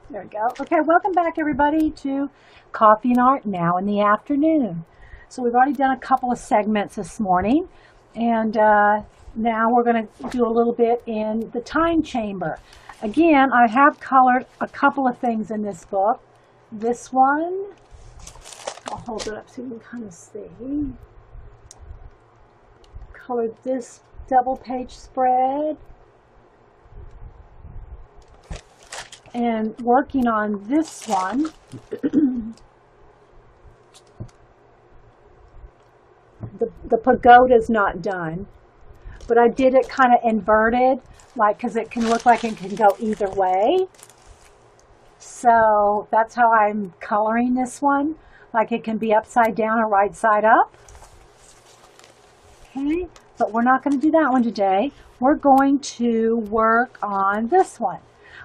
There we go. Okay, welcome back everybody to Coffee and Art now in the afternoon. So we've already done a couple of segments this morning, and now we're going to do a little bit in the time chamber. Again, I have colored a couple of things in this book. This one, I'll hold it up so you can kind of see. Colored this double page spread. And working on this one, the pagoda's not done, but I did it kind of inverted, like, because it can look like it can go either way. So that's how I'm coloring this one, like it can be upside down or right side up. Okay, but we're not going to do that one today. We're going to work on this one.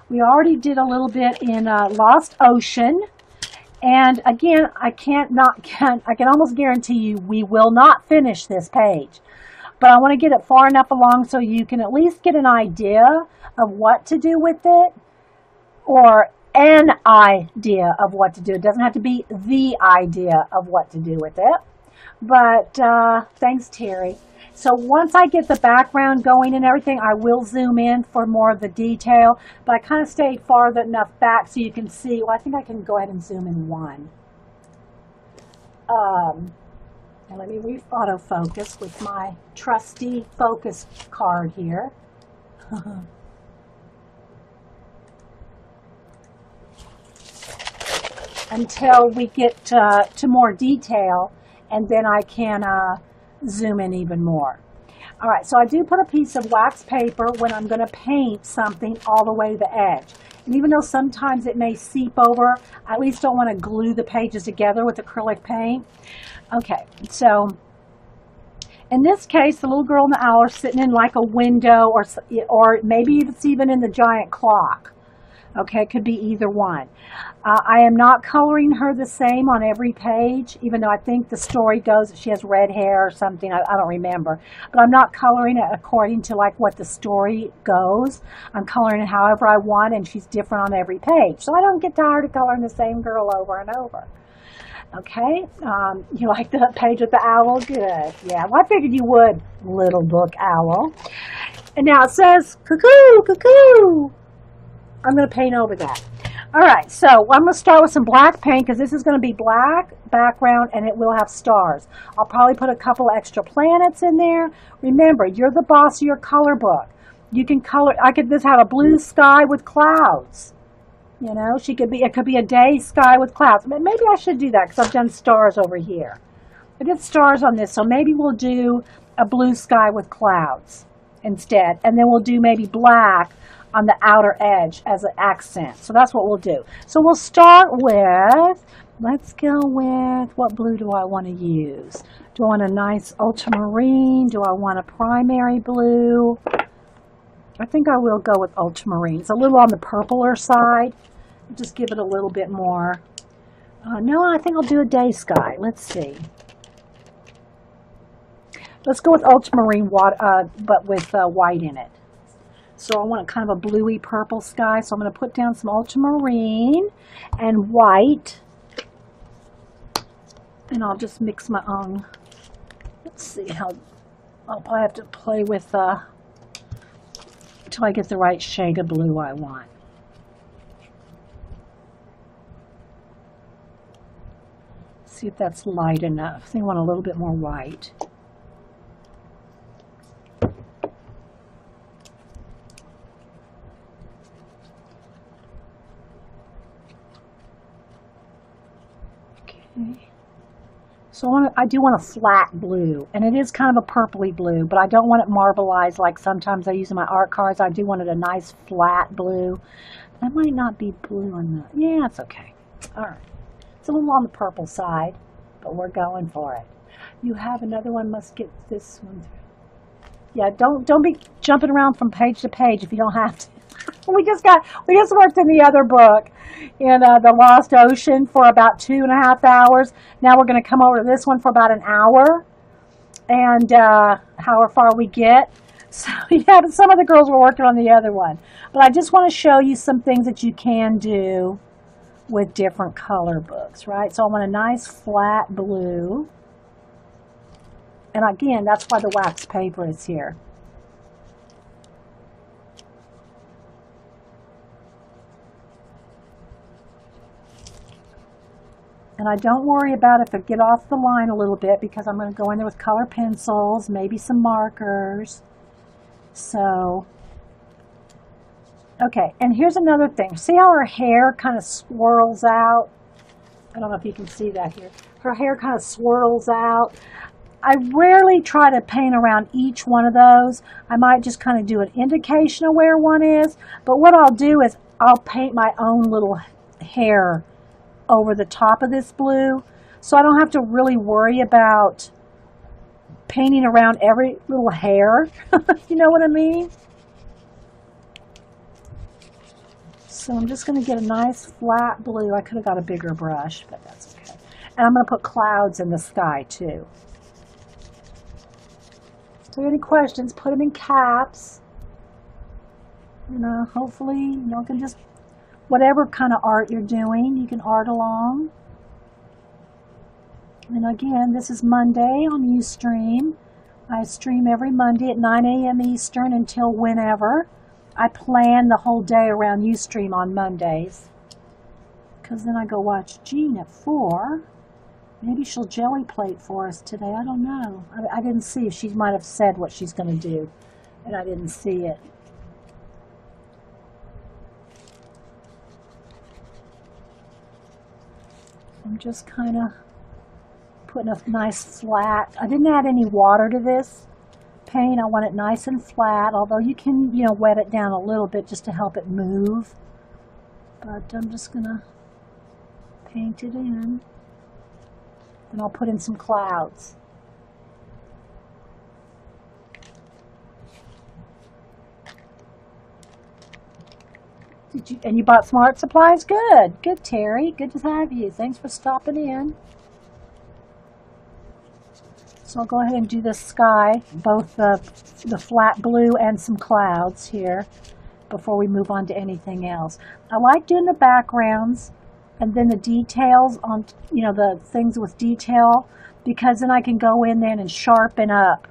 We already did a little bit in Lost Ocean, and again, I can almost guarantee you we will not finish this page, but I want to get it far enough along so you can at least get an idea of what to do with it, or an idea of what to do. It doesn't have to be the idea of what to do with it, but thanks, Terry. So once I get the background going and everything, I will zoom in for more of the detail, but I kind of stayed far enough back so you can see. Well, I think I can go ahead and zoom in one. And let me autofocus with my trusty focus card here. Until we get to more detail, and then I can zoom in even more. All right, so I do put a piece of wax paper when I'm going to paint something all the way to the edge. And even though sometimes it may seep over, I at least don't want to glue the pages together with acrylic paint. Okay, so in this case, the little girl and the owl are sitting in like a window, or maybe it's even in the giant clock. Okay, it could be either one. I am not coloring her the same on every page, even though I think the story goes that she has red hair or something. I don't remember. But I'm not coloring it according to like what the story goes. I'm coloring it however I want, and she's different on every page. So I don't get tired of coloring the same girl over and over. Okay, you like the page with the owl? Good. Yeah, well, I figured you would, little book owl. And now it says, cuckoo, cuckoo. I'm going to paint over that. All right, so I'm going to start with some black paint because this is going to be black background and it will have stars. I'll probably put a couple extra planets in there. Remember, you're the boss of your color book. You can color. I could just have a blue sky with clouds. You know, it could be a day sky with clouds. Maybe I should do that because I've done stars over here. I did stars on this, so maybe we'll do a blue sky with clouds instead, and then we'll do maybe black on the outer edge as an accent. So that's what we'll do. So we'll start with, let's go with, what blue do I want to use? Do I want a nice ultramarine? Do I want a primary blue? I think I will go with ultramarine. It's a little on the purpler side. Just give it a little bit more. No, I think I'll do a day sky. Let's see. Let's go with ultramarine, but with white in it. So I want kind of a bluey purple sky. So I'm going to put down some ultramarine and white. And I'll just mix my own. Let's see how, I'll probably have to play with until I get the right shade of blue I want. See if that's light enough. I think I want a little bit more white. So I do want a flat blue, and it is kind of a purpley blue, but I don't want it marbleized like sometimes I use in my art cards. I do want it a nice flat blue. That might not be blue enough. Yeah, it's okay. All right. It's a little on the purple side, but we're going for it. You have another one, must get this one through. Yeah, don't be jumping around from page to page if you don't have to. We just worked in the other book in the Lost Ocean for about 2.5 hours. Now we're going to come over to this one for about an hour, and however far we get. So yeah, but some of the girls were working on the other one. But I just want to show you some things that you can do with different color books, right? So I want a nice flat blue. And again, that's why the wax paper is here. And I don't worry about if I get off the line a little bit because I'm going to go in there with color pencils, maybe some markers. So, okay, and here's another thing. See how her hair kind of swirls out? I don't know if you can see that here. Her hair kind of swirls out. I rarely try to paint around each one of those. I might just kind of do an indication of where one is. But what I'll do is I'll paint my own little hair over the top of this blue. So I don't have to really worry about painting around every little hair. You know what I mean? So I'm just going to get a nice flat blue. I could have got a bigger brush, but that's okay. And I'm going to put clouds in the sky too. So any questions, put them in caps. You know, hopefully, you can just, whatever kind of art you're doing, you can art along. And again, this is Monday on Ustream. I stream every Monday at 9 a.m. Eastern until whenever. I plan the whole day around Ustream on Mondays. Because then I go watch Jean at 4. Maybe she'll jelly plate for us today. I don't know. I didn't see if she might have said what she's going to do. And I didn't see it. I'm just kind of putting a nice flat. I didn't add any water to this paint. I want it nice and flat, although you can, wet it down a little bit just to help it move. But I'm just going to paint it in. And I'll put in some clouds. And you bought some art supplies? Good. Good, Terry. Good to have you. Thanks for stopping in. So I'll go ahead and do the sky, both the flat blue and some clouds here before we move on to anything else. I like doing the backgrounds and then the details on, the things with detail, because then I can go in there and sharpen up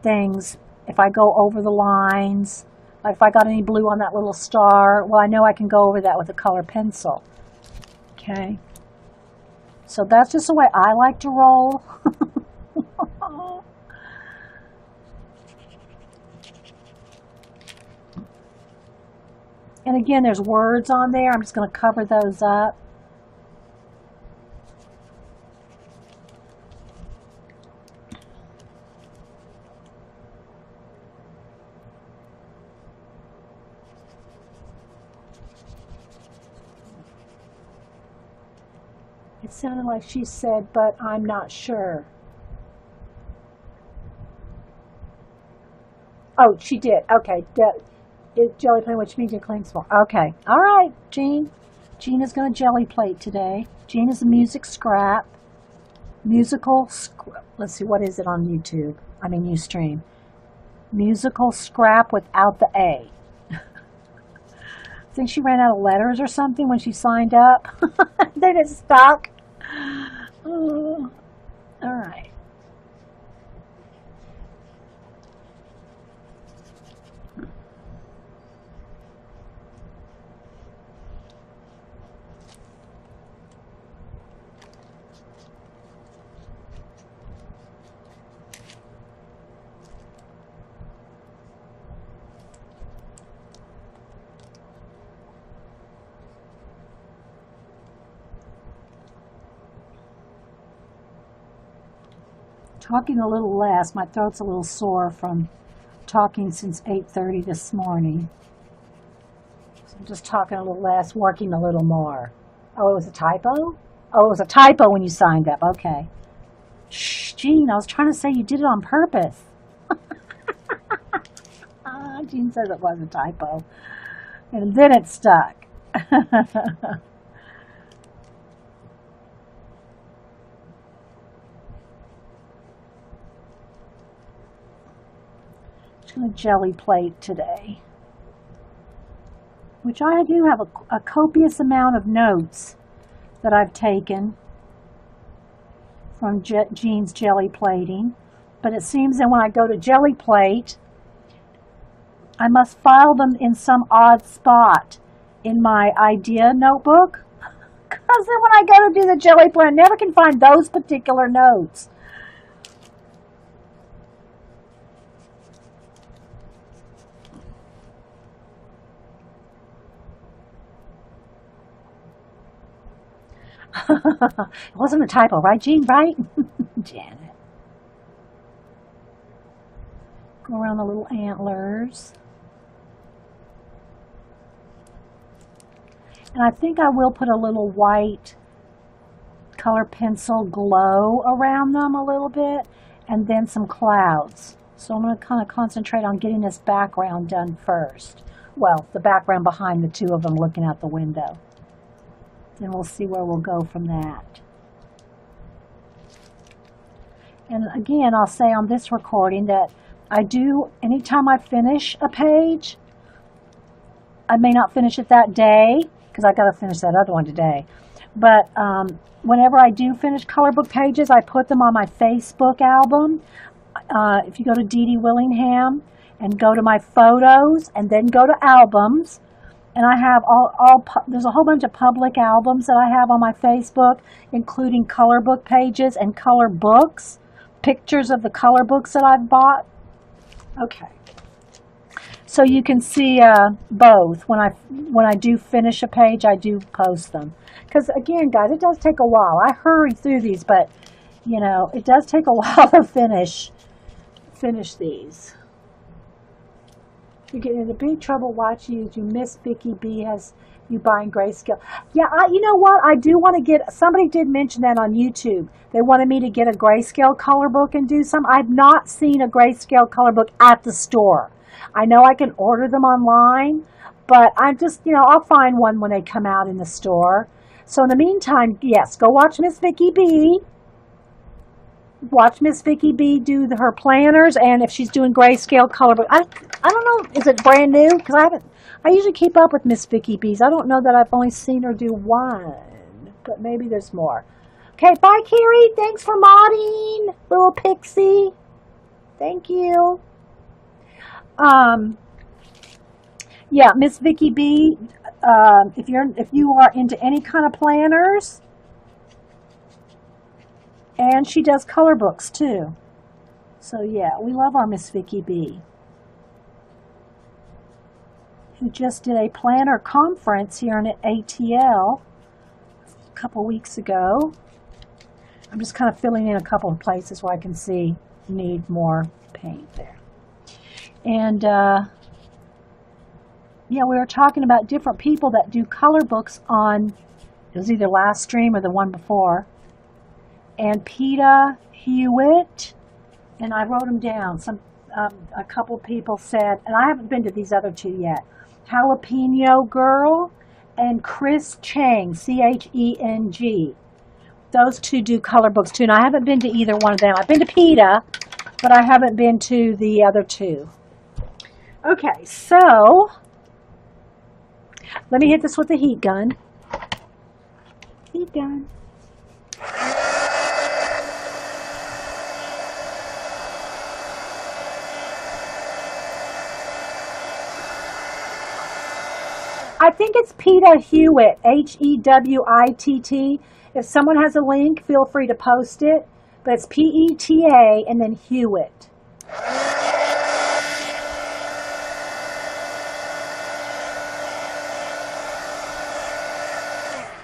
things if I go over the lines. Like if I got any blue on that little star, well, I know I can go over that with a color pencil. Okay. So that's just the way I like to roll. And again, there's words on there. I'm just going to cover those up. It sounded like she said, but I'm not sure. Oh, she did. Okay. Jelly plate, which means you're clean small. Okay. All right, Jean. Jean is going to jelly plate today. Jean is a music scrap. Let's see, what is it on YouTube? I mean, Ustream. Musical scrap without the A. I think she ran out of letters or something when she signed up. Then it stuck. Oh, all right. Talking a little less. My throat's a little sore from talking since 8:30 this morning. So I'm just talking a little less, working a little more. Oh, it was a typo? Oh, it was a typo when you signed up. Okay. Shh, Jean, I was trying to say you did it on purpose. Jean says it was a typo. And then it stuck. a jelly plate today, which I do have a copious amount of notes that I've taken from Jean's jelly plating. But it seems that when I go to jelly plate, I must file them in some odd spot in my idea notebook. Because then when I go to do the jelly plate, I never can find those particular notes. It wasn't a typo, right, Jean? Right? Janet. Go around the little antlers. And I think I will put a little white color pencil glow around them a little bit, and then some clouds. So I'm going to kind of concentrate on getting this background done first. Well, the background behind the two of them looking out the window. Then we'll see where we'll go from that. And again, I'll say on this recording that I do, anytime I finish a page, I may not finish it that day, because I got to finish that other one today. But whenever I do finish color book pages, I put them on my Facebook album. If you go to Dee Dee Willingham and go to my photos and then go to albums, and I have there's a whole bunch of public albums that I have on my Facebook, including color book pages and color books, pictures of the color books that I've bought. Okay. So you can see both. When I do finish a page, I do post them. Because again, guys, it does take a while. I hurried through these, but you know, it does take a while to finish these. You're getting into big trouble watching you. Miss Vicky B has you buying grayscale. Yeah, you know what? I do want to get. Somebody did mention that on YouTube. They wanted me to get a grayscale color book and do some. I've not seen a grayscale color book at the store. I know I can order them online, but I just, you know, I'll find one when they come out in the store. So in the meantime, yes, go watch Miss Vicky B. Watch Miss Vicky B do her planners, and if she's doing grayscale color book, I don't know, is it brand new? Because I usually keep up with Miss Vicky B's. I don't know that I've only seen her do one, but maybe there's more. Okay, bye, Carrie. Thanks for modding, little pixie. Thank you. Yeah, Miss Vicky B. If you are into any kind of planners, and she does color books too. So yeah, we love our Miss Vicky B, who just did a planner conference here in ATL a couple weeks ago. I'm just kind of filling in a couple of places where I can see need more paint there. And yeah, we were talking about different people that do color books on, it was either last stream or the one before. And PETA Hewitt, and I wrote them down. A couple people said, and I haven't been to these other two yet, Jalapeno Girl and Chris Chang, C-H-E-N-G. Those two do color books too, and I haven't been to either one of them. I've been to PETA, but I haven't been to the other two. Okay, so let me hit this with the heat gun. Heat gun. I think it's PETA Hewitt, H-E-W-I-T-T. If someone has a link, feel free to post it. But it's P-E-T-A and then Hewitt.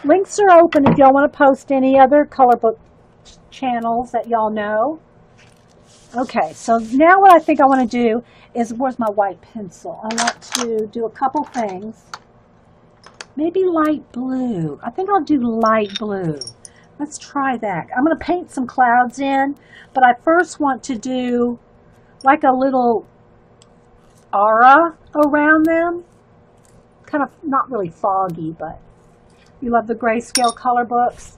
Links are open if y'all want to post any other color book channels that y'all know. Okay, so now what I think I want to do is, where's my white pencil? I want to do a couple things. Maybe light blue. I think I'll do light blue. Let's try that. I'm going to paint some clouds in, but I first want to do like a little aura around them. Kind of not really foggy, but you love the grayscale color books.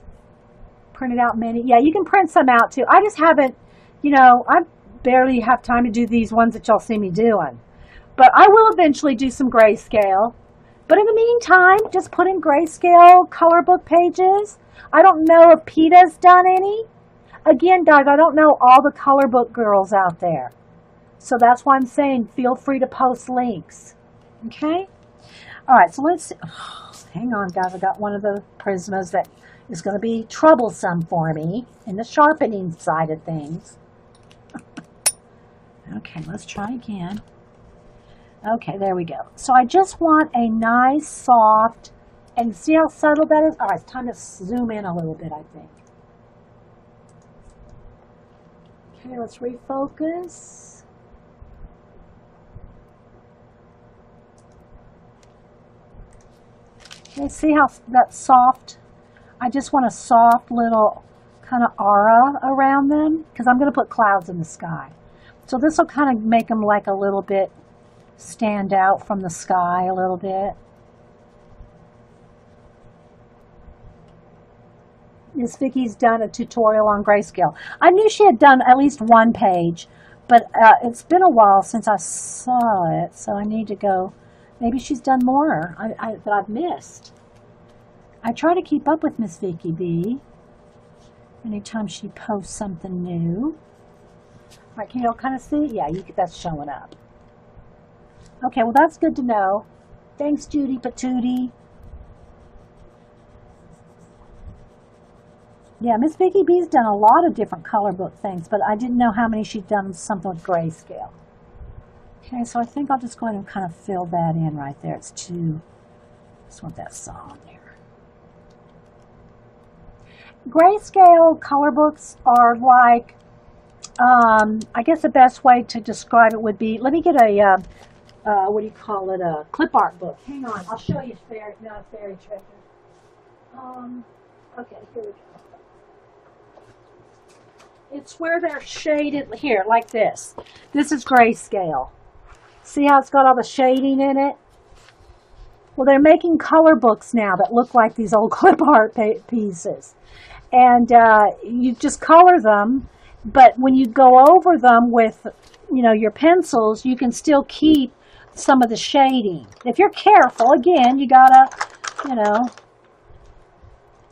Printed out many. Yeah, you can print some out too. I just haven't, you know, barely have time to do these ones that y'all see me doing. But I will eventually do some grayscale. But in the meantime, just put in grayscale color book pages. I don't know if PETA's done any. Again, guys, I don't know all the color book girls out there. So that's why I'm saying feel free to post links. Okay? All right, so let's see. Oh, hang on, guys. I got one of the Prismas that is going to be troublesome for me in the sharpening side of things. Okay, let's try again. Okay, there we go. So I just want a nice, soft, and see how subtle that is? All right, it's time to zoom in a little bit, I think. Okay, let's refocus. Okay, see how that's soft? I just want a soft little kind of aura around them because I'm going to put clouds in the sky. So this will kind of make them like a little bit stand out from the sky a little bit. Miss Vicky's done a tutorial on grayscale. I knew she had done at least one page, but it's been a while since I saw it, so I need to go. Maybe she's done more that I've missed. I try to keep up with Miss Vicky B. Anytime she posts something new. All right, can you all kind of see? Yeah, that's showing up. Okay, well, that's good to know. Thanks, Judy Patootie. Yeah, Miss Vicky B's done a lot of different color book things, but I didn't know how many she'd done something with grayscale. Okay, so I think I'll just go ahead and kind of fill that in right there. It's too, just want that song there. Grayscale color books are like, I guess the best way to describe it would be, let me get a, what do you call it, a clip art book. Hang on, I'll show you fairy, not a fairy treasure. Okay, here we go. It's where they're shaded, here, like this. This is grayscale. See how it's got all the shading in it? Well, they're making color books now that look like these old clip art pieces. And you just color them, but when you go over them with, your pencils, you can still keep some of the shading. If you're careful, again, you gotta,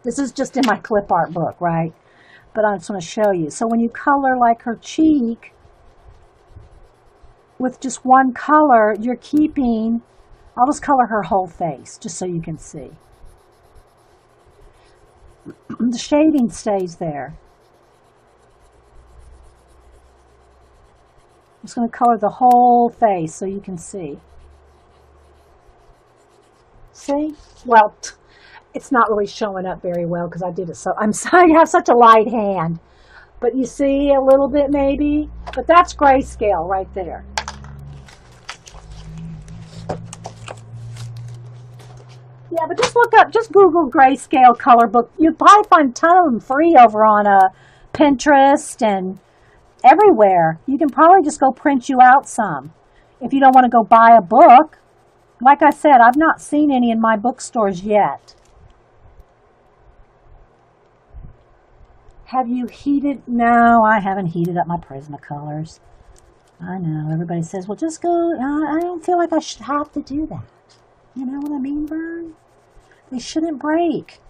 this is just in my clip art book, right? But I just want to show you. So when you color like her cheek with just one color, you're keeping, I'll just color her whole face just so you can see. The shading stays there. I'm just going to color the whole face so you can see. See? Well, it's not really showing up very well because I did it so, I'm sorry, I have such a light hand. But you see a little bit maybe? But that's grayscale right there. Yeah, but just look up, just Google grayscale color book. You'll probably find a ton of them free over on Pinterest and everywhere. You can probably just go print you out some if you don't want to go buy a book. Like I said, I've not seen any in my bookstores yet. Have you heated? No, I haven't heated up my Prismacolors. I know, everybody says, well, just go. I don't feel like I should have to do that. You know what I mean, Vern? They shouldn't break.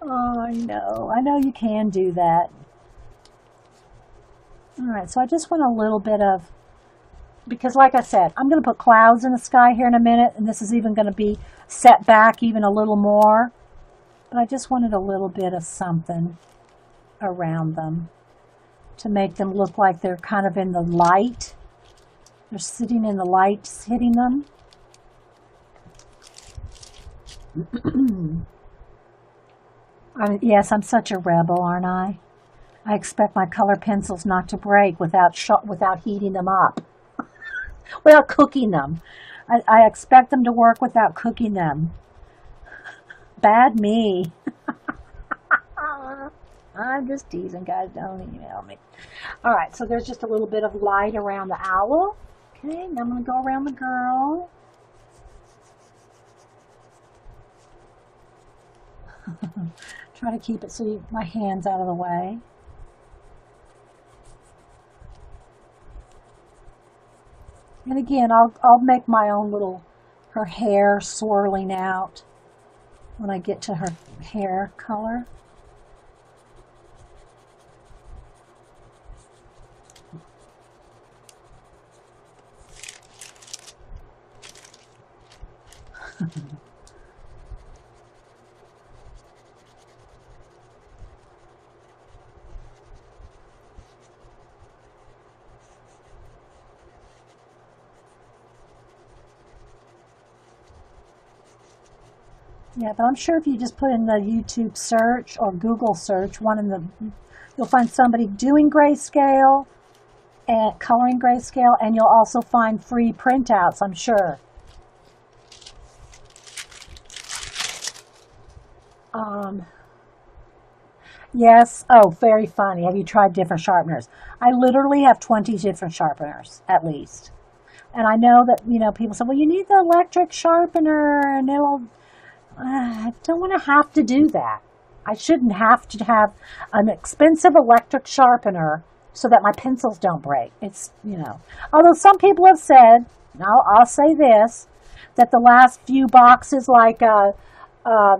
Oh, I know you can do that. All right, so I just want a little bit of, because like I said, I'm going to put clouds in the sky here in a minute, and this is even going to be set back even a little more. But I just wanted a little bit of something around them to make them look like they're kind of in the light. They're sitting in the light, hitting them. Yes, I'm such a rebel, aren't I? I expect my color pencils not to break without heating them up, without cooking them. I expect them to work without cooking them. Bad me. I'm just teasing, guys. Don't email me. All right, so there's just a little bit of light around the owl. Okay, now I'm going to go around the girl. Try to keep it so my hand's out of the way. And again, I'll make my own little, her hair swirling out when I get to her hair color. Yeah, but I'm sure if you just put in the YouTube search or Google search, you'll find somebody doing grayscale and coloring grayscale, and you'll also find free printouts, I'm sure. Yes. Oh, very funny. Have you tried different sharpeners? I literally have 20 different sharpeners, at least. And I know that, people say, well, you need the electric sharpener, and I don't want to have to do that. I shouldn't have to have an expensive electric sharpener so that my pencils don't break. It's, although some people have said, I'll say this, that the last few boxes, like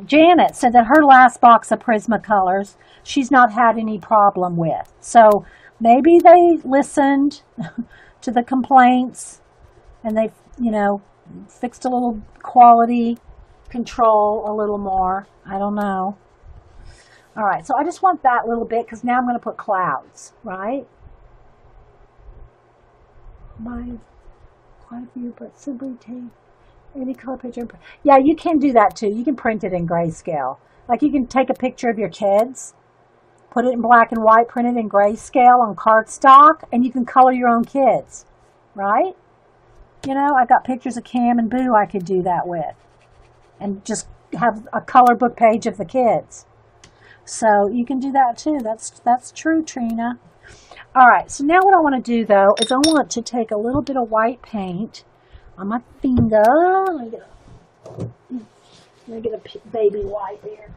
Janet said that her last box of Prismacolors, she's not had any problem with. So maybe they listened to the complaints and they, fixed a little quality control a little more. I don't know. All right, so I just want that little bit because now I'm going to put clouds, right? Quite a few, but simply take any color picture. Yeah, you can do that too. You can print it in grayscale. Like you can take a picture of your kids, put it in black and white, print it in grayscale on cardstock, and you can color your own kids, right? I got pictures of Cam and Boo I could do that with. And just have a color book page of the kids. So you can do that too. That's true, Trina. All right, so now what I want to do though is I want to take a little bit of white paint on my finger. Let me get a baby white here.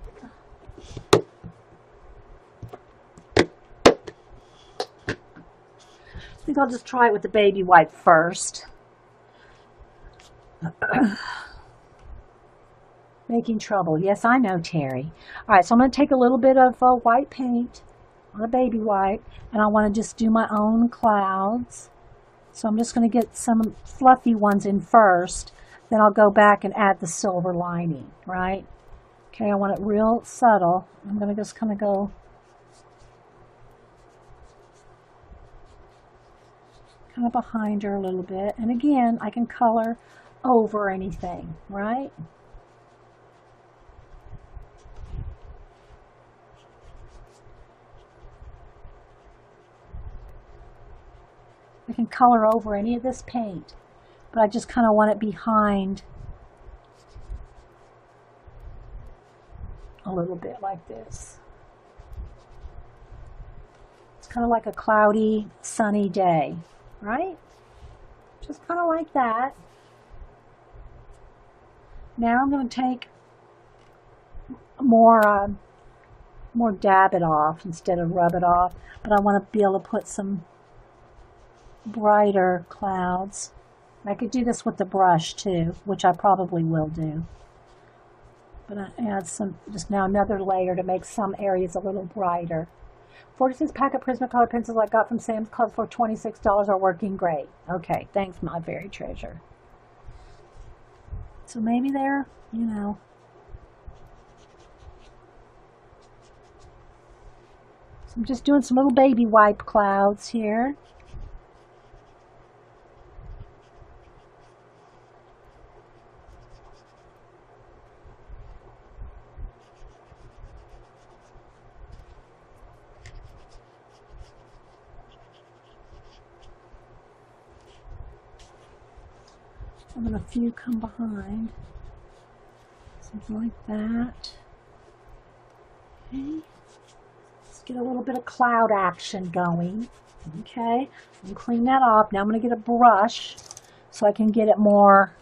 I think I'll just try it with the baby white first. Making trouble. Yes, I know, Terry. All right, so I'm going to take a little bit of white paint on a baby white, and I want to just do my own clouds. So I'm just going to get some fluffy ones in first, then I'll go back and add the silver lining, right? Okay, I want it real subtle. I'm going to just kind of go kind of behind her a little bit. And again, I can color over anything, right? I can color over any of this paint, but I just kind of want it behind a little bit like this. It's kind of like a cloudy, sunny day, right? Just kind of like that. Now I'm going to take more dab it off instead of rub it off, but I want to be able to put some brighter clouds. I could do this with the brush too, which I probably will do. But I add some, just now another layer to make some areas a little brighter. 46 pack of Prismacolor pencils I got from Sam's Club for $26 are working great. Okay, thanks, my very treasure. So maybe they're, so I'm just doing some little baby wipe clouds here. And then a few come behind. Something like that. Okay. Let's get a little bit of cloud action going. Okay. And clean that off. Now I'm going to get a brush so I can get it more.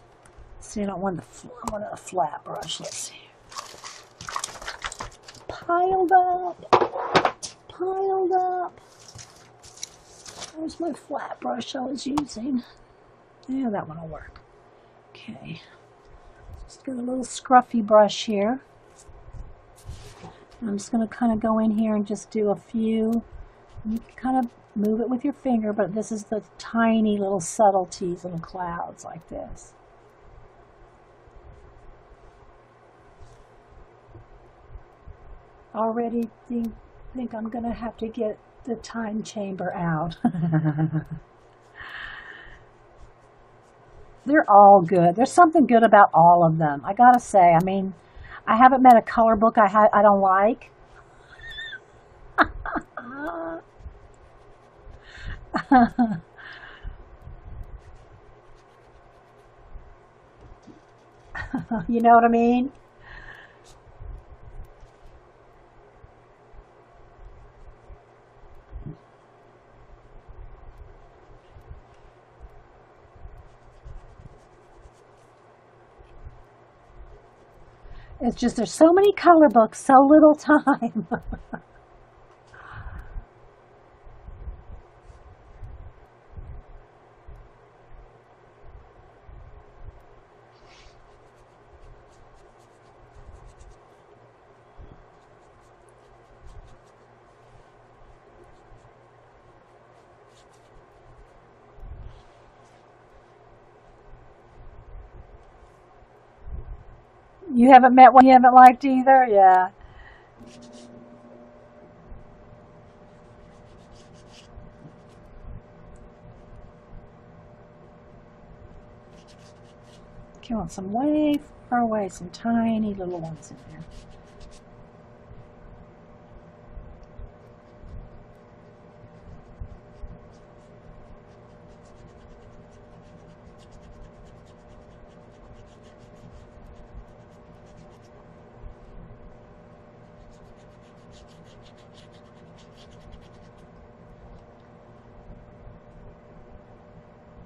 See, I want a flat brush. Let's see. piled up. Piled up. Where's my flat brush I was using? Yeah, that one will work. Okay. Just get a little scruffy brush here. I'm just going to kind of go in here and just do a few. You can kind of move it with your finger, but this is the tiny little subtleties, little clouds like this. Already think I'm going to have to get the time chamber out. They're all good. There's something good about all of them. I gotta say, I mean, I haven't met a color book I don't like. You know what I mean? It's just there's so many color books, so little time. You haven't met one you haven't liked either? Yeah. You want some way far away, some tiny little ones in there.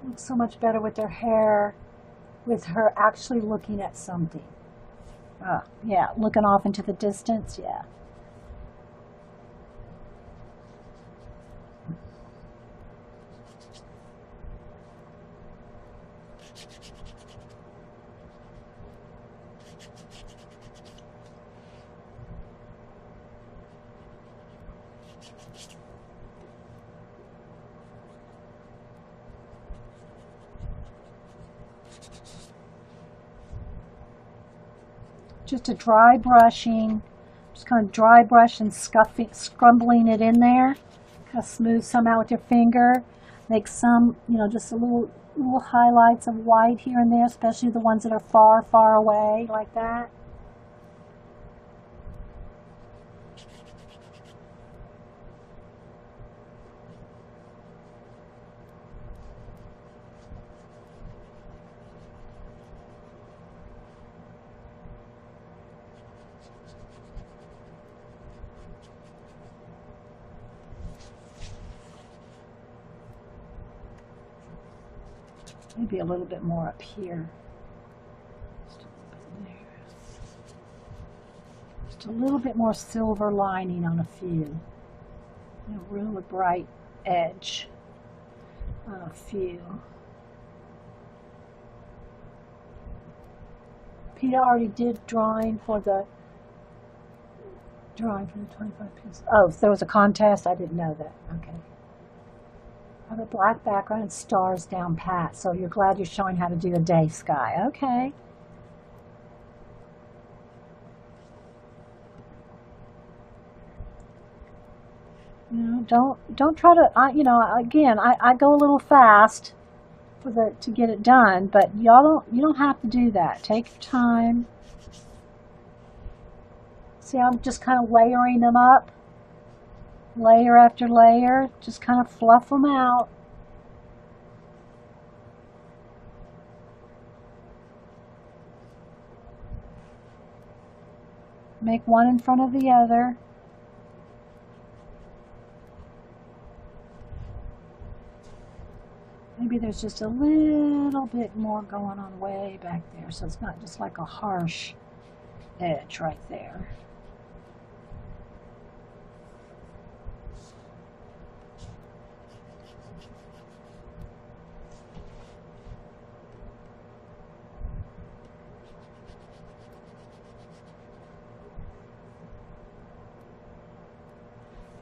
Looks so much better with their hair, with her actually looking at something. Yeah, looking off into the distance, yeah. Just a dry brushing, just kind of dry brush and scrumbling it in there. Kind of smooth some out with your finger. Make some, just a little highlights of white here and there, especially the ones that are far, far away, like that. Maybe a little bit more up here. Just a little bit more silver lining on a few. A really bright edge on a few. Peter already did drawing for the 25 pieces. Oh, there was a contest? I didn't know that. Okay. I have a black background and stars down pat, so you're glad you're showing how to do a day sky. Okay. Don't try to, again, I go a little fast to get it done, but you don't have to do that. Take your time. See, I'm just kind of layering them up. Layer after layer, just kind of fluff them out. Make one in front of the other. Maybe there's just a little bit more going on way back there, so it's not just like a harsh edge right there.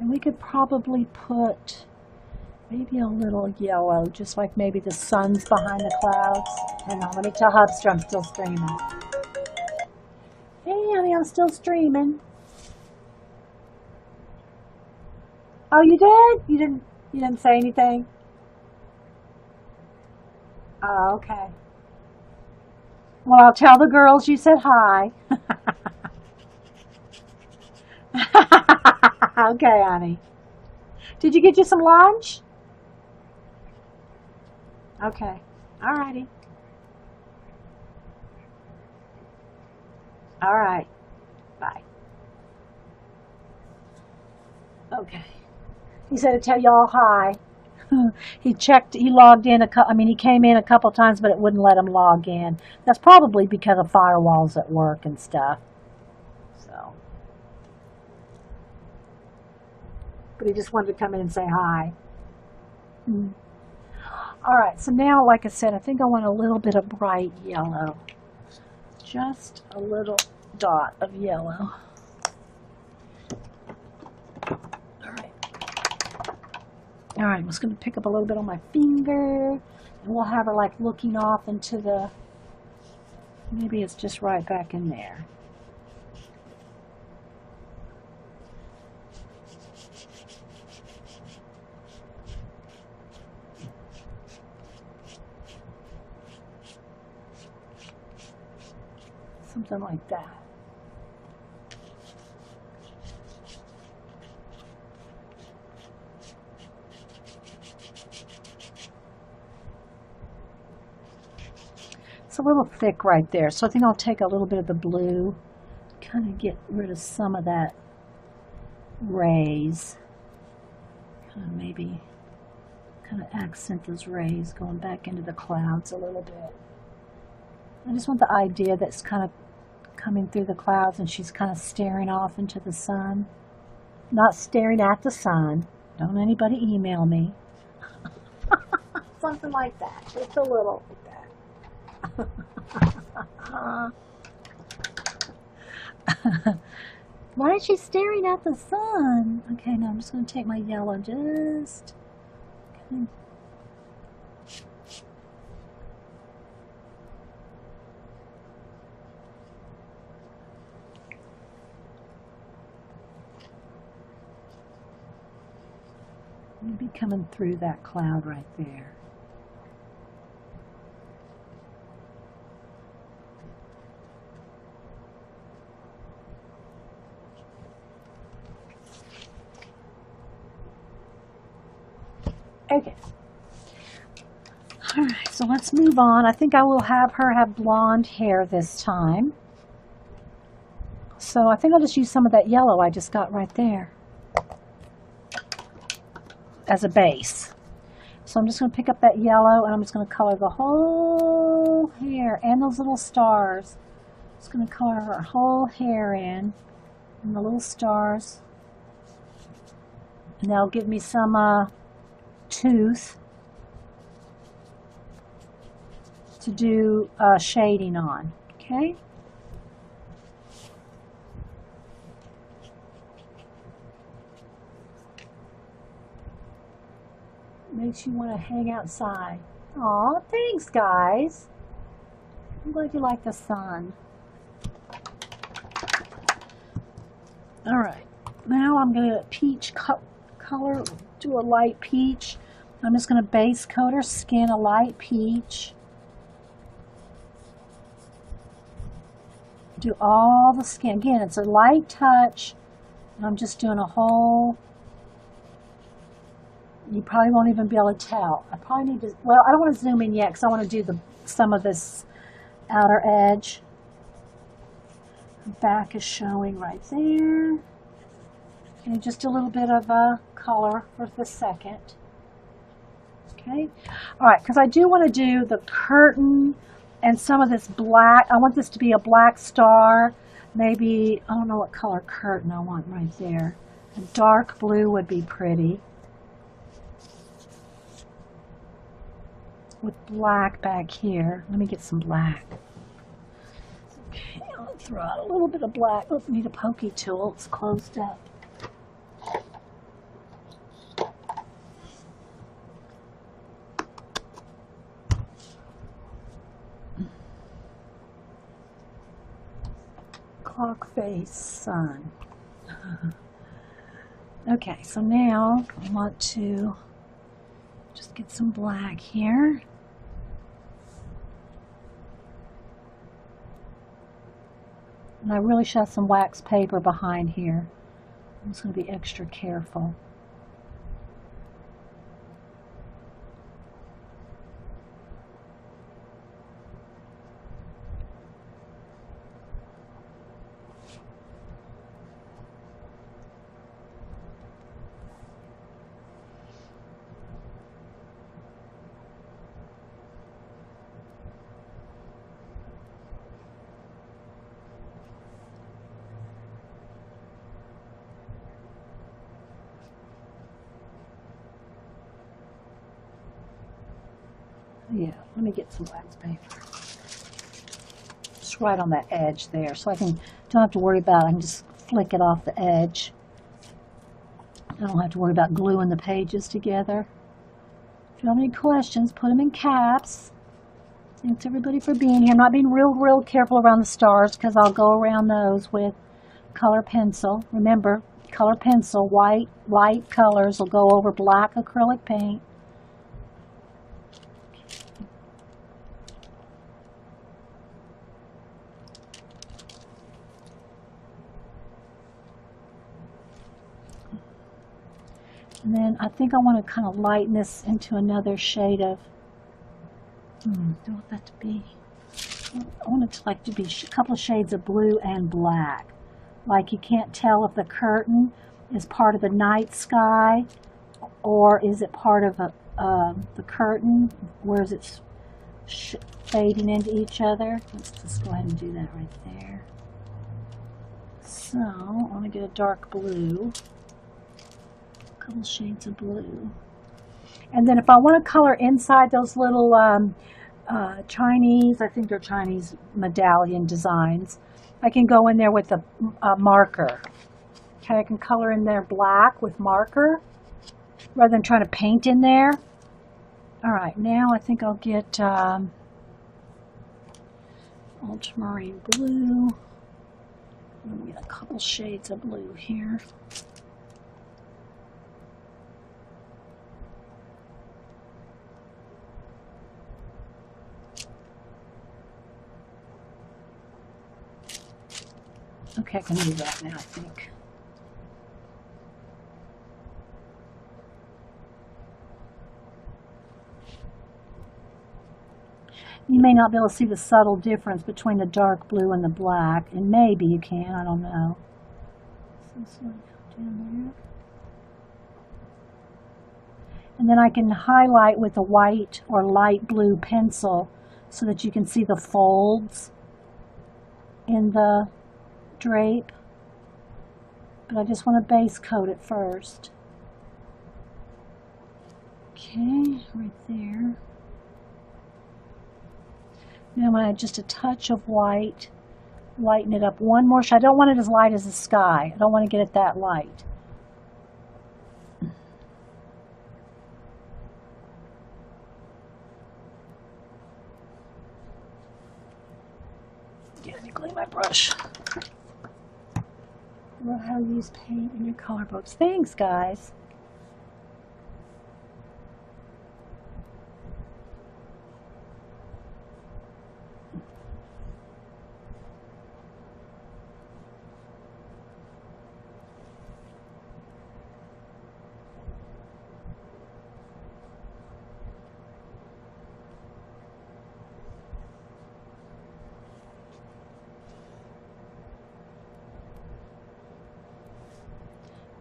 And we could probably put maybe a little yellow, just like maybe the sun's behind the clouds. Hang on, let me tell Hubster I'm still streaming. Hey, honey, I'm still streaming. Oh, you did? You didn't say anything? Oh, okay. Well, I'll tell the girls you said hi. Okay, honey. Did you get you some lunch? Okay. All righty. All right. Bye. Okay. He said to tell y'all hi. He logged in he came in a couple times, but it wouldn't let him log in. That's probably because of firewalls at work and stuff. So. But he just wanted to come in and say hi. All right, so now, like I said, I think I want a little bit of bright yellow. Just a little dot of yellow. All right, I'm just going to pick up a little bit on my finger, and we'll have her like looking off into the, maybe it's just right back in there. Something like that. It's a little thick right there, so I think I'll take a little bit of the blue, kind of get rid of some of that rays. Maybe kind of accent those rays going back into the clouds a little bit. I just want the idea that's kind of coming through the clouds and she's kind of staring off into the sun. Not staring at the sun. Don't anybody email me. Something like that. Just a little like that. Why is she staring at the sun? Okay, now I'm just going to take my yellow just... Okay. Maybe coming through that cloud right there. Okay. All right, so let's move on. I think I will have her have blonde hair this time. So I think I'll just use some of that yellow I just got right there as a base. So I'm just going to pick up that yellow and I'm just going to color the whole hair and those little stars. Just going to color her whole hair in and the little stars. And that'll give me some tooth to do shading on. Okay. Makes you want to hang outside. Aw, thanks, guys. I'm glad you like the sun. All right, now I'm going to peach color, do a light peach. I'm just going to base coat her skin a light peach. Do all the skin. Again, it's a light touch. And I'm just doing a whole... You probably won't even be able to tell. I probably need to, well, I don't want to zoom in yet because I want to do some of this outer edge. The back is showing right there. And just a little bit of color for the second. Okay. All right, because I do want to do the curtain and some of this black. I want this to be a black star. Maybe, I don't know what color curtain I want right there. A dark blue would be pretty. With black back here. Let me get some black. Okay, I'll throw out a little bit of black. Oh, I need a pokey tool. It's closed up. Clock face sun. Okay, so now I want to just get some black here. And I really should have some wax paper behind here. I'm just going to be extra careful. Yeah, let me get some wax paper. Just right on that edge there, so don't have to worry about it. I can just flick it off the edge. I don't have to worry about gluing the pages together. If you have any questions, put them in caps. Thanks everybody for being here. I'm not being real careful around the stars because I'll go around those with color pencil. Remember, color pencil, white, light colors will go over black acrylic paint. And then I think I want to kind of lighten this into another shade of, I don't want that to be, I want it to like to be a couple of shades of blue and black. Like you can't tell if the curtain is part of the night sky or is it part of the curtain, where is it fading into each other. Let's just go ahead and do that right there. So I want to get a dark blue. Couple shades of blue. And then if I want to color inside those little Chinese, I think they're Chinese medallion designs, I can go in there with a marker. Okay, I can color in there black with marker rather than trying to paint in there. All right, now I think I'll get ultramarine blue. Let me get a couple shades of blue here. Okay, I can do that now, I think. You may not be able to see the subtle difference between the dark blue and the black, and maybe you can, I don't know. So this one down there. And then I can highlight with a white or light blue pencil so that you can see the folds in the drape, but I just want to base coat it first. Okay, right there. Now I'm going to add just a touch of white, lighten it up one more shade. I don't want it as light as the sky. I don't want to get it that light. Yeah, let me clean my brush. Love how you use paint in your color books. Thanks, guys.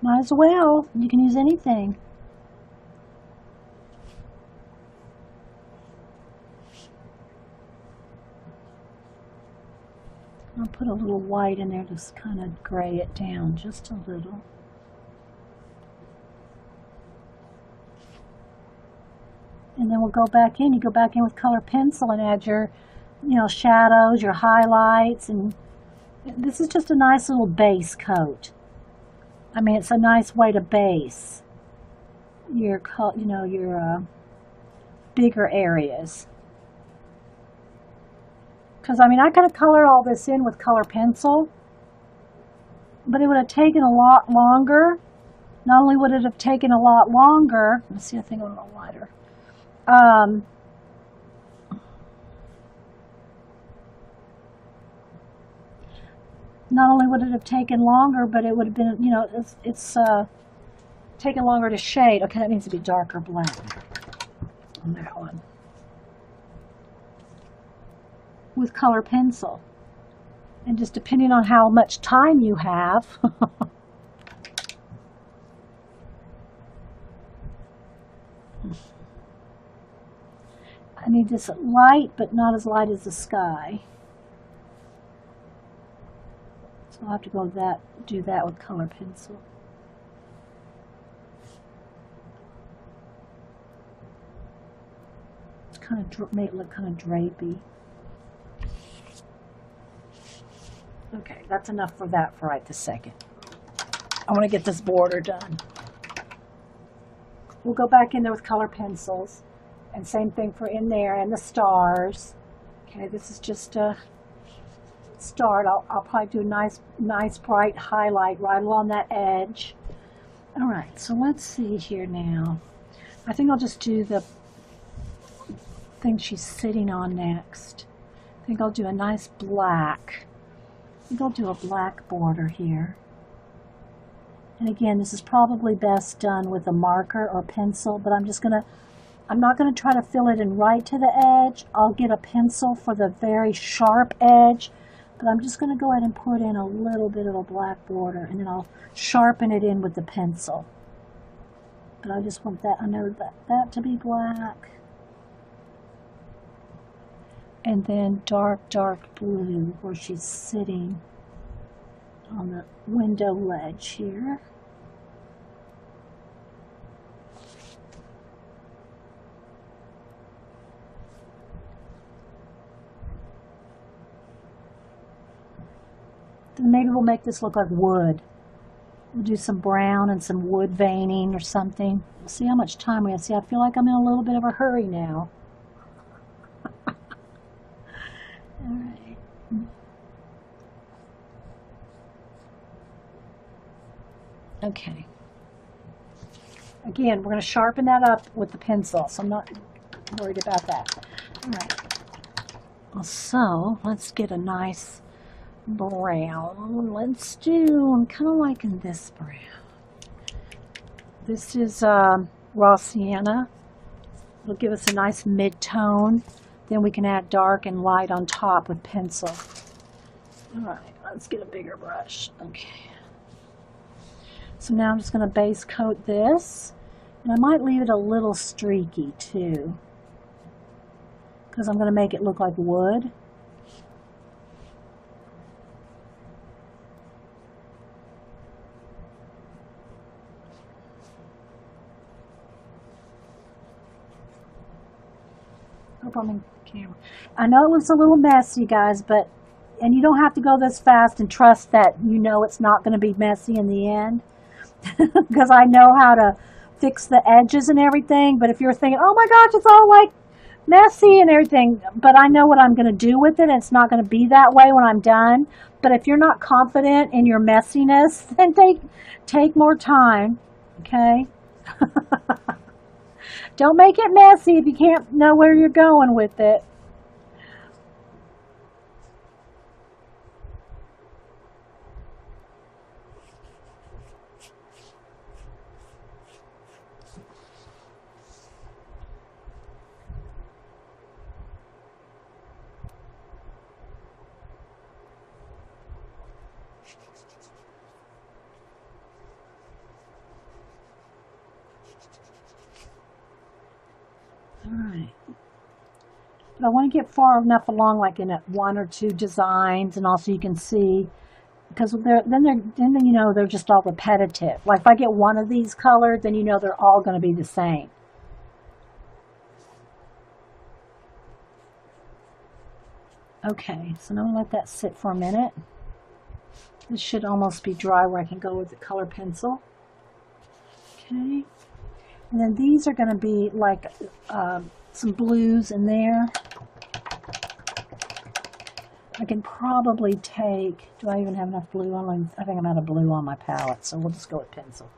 Might as well. You can use anything. I'll put a little white in there to kind of gray it down just a little. And then we'll go back in. You go back in with color pencil and add your, shadows, your highlights, and this is just a nice little base coat. I mean, it's a nice way to base your, your bigger areas. Because, I mean, I could have colored all this in with color pencil, but it would have taken a lot longer. Not only would it have taken a lot longer, let's see, I think I'm a little lighter. Not only would it have taken longer, but it would have been, you know, it's taken longer to shade. Okay, that needs to be darker black on that one. With color pencil. And just depending on how much time you have, I need this light, but not as light as the sky. So I'll have to go do that with color pencil. It's kind of make it look kind of drapey. Okay, that's enough for that for right this second. I want to get this border done. We'll go back in there with color pencils. And same thing for in there and the stars. Okay, this is just a start. I'll probably do a nice bright highlight right along that edge. All right, so let's see here now. I think I'll just do the thing she's sitting on next. I think I'll do a nice black. I think I'll do a black border here. And again, this is probably best done with a marker or pencil, but I'm not going to try to fill it in right to the edge. I'll get a pencil for the very sharp edge, but I'm just going to go ahead and put in a little bit of a black border, and then I'll sharpen it in with the pencil. But I just want that, I know that to be black. And then dark blue where she's sitting on the window ledge here. Then maybe we'll make this look like wood. We'll do some brown and some wood veining or something. We'll see how much time we have. See, I feel like I'm in a little bit of a hurry now. All right. Okay. Again, we're going to sharpen that up with the pencil, so I'm not worried about that. All right. So, let's get a nice brown. I'm kind of liking this brown. This is raw sienna. It'll give us a nice mid-tone. Then we can add dark and light on top with pencil. All right, let's get a bigger brush. Okay. So now I'm just going to base coat this. And I might leave it a little streaky too, because I'm going to make it look like wood. Hope I'm in camera. I know it was a little messy, guys, and you don't have to go this fast and trust that you know it's not going to be messy in the end, because I know how to fix the edges and everything. But if you're thinking, oh my gosh, it's all like messy and everything, but I know what I'm going to do with it, and it's not going to be that way when I'm done. But if you're not confident in your messiness, then take more time, okay? Don't make it messy if you can't know where you're going with it. Alright, but I want to get far enough along, like in one or two designs, and also you can see, because then you know they're just all repetitive. Like if I get one of these colored, then you know they're all going to be the same. Okay, so now I'm going to let that sit for a minute. This should almost be dry where I can go with the color pencil. Okay. And then these are going to be like some blues in there. I can probably take, do I even have enough blue on? I think I'm out of blue on my palette, so we'll just go with pencil.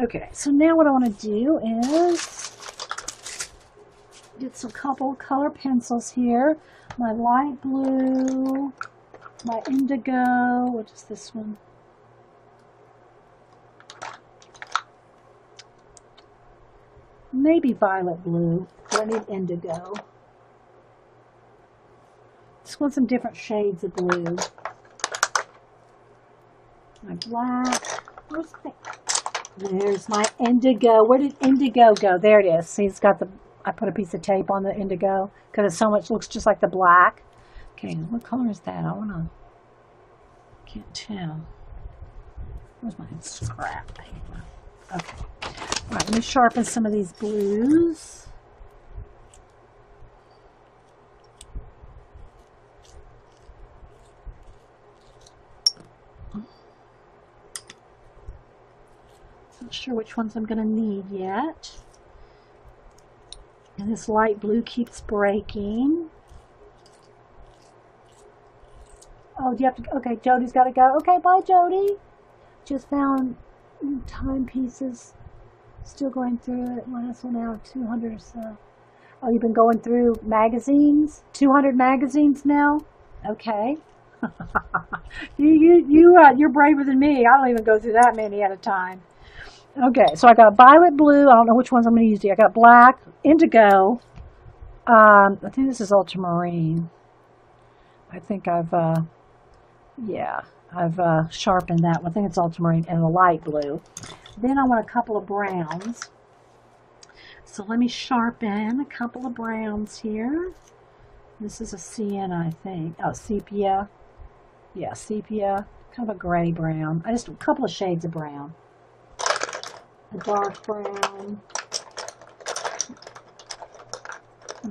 Okay, so now what I want to do is get some couple color pencils here. My light blue, my indigo, what is this one? Maybe violet blue, but I need indigo. Just want some different shades of blue. My black, there's my indigo. Where did indigo go? There it is. See, it's got the, I put a piece of tape on the indigo because it's so much, looks just like the black. Okay, what color is that? I wanna, can't tell. Where's my scrap paper? Okay. All right, let me sharpen some of these blues. Not sure which ones I'm going to need yet. And this light blue keeps breaking. Oh, do you have to? Okay, Jody's got to go. Okay, bye, Jody. Just found timepieces. Still going through it. Last one out, 200 or so. Oh, you've been going through magazines? 200 magazines now? Okay. You're braver than me. I don't even go through that many at a time. Okay, so I got violet blue. I don't know which ones I'm going to use. I got black, indigo. I think this is ultramarine. I think I've sharpened that one. I think it's ultramarine and a light blue. Then I want a couple of browns. So let me sharpen a couple of browns here. This is a sienna, I think. Oh, sepia. Yeah, sepia. Kind of a gray brown. Just a couple of shades of brown. A dark brown. I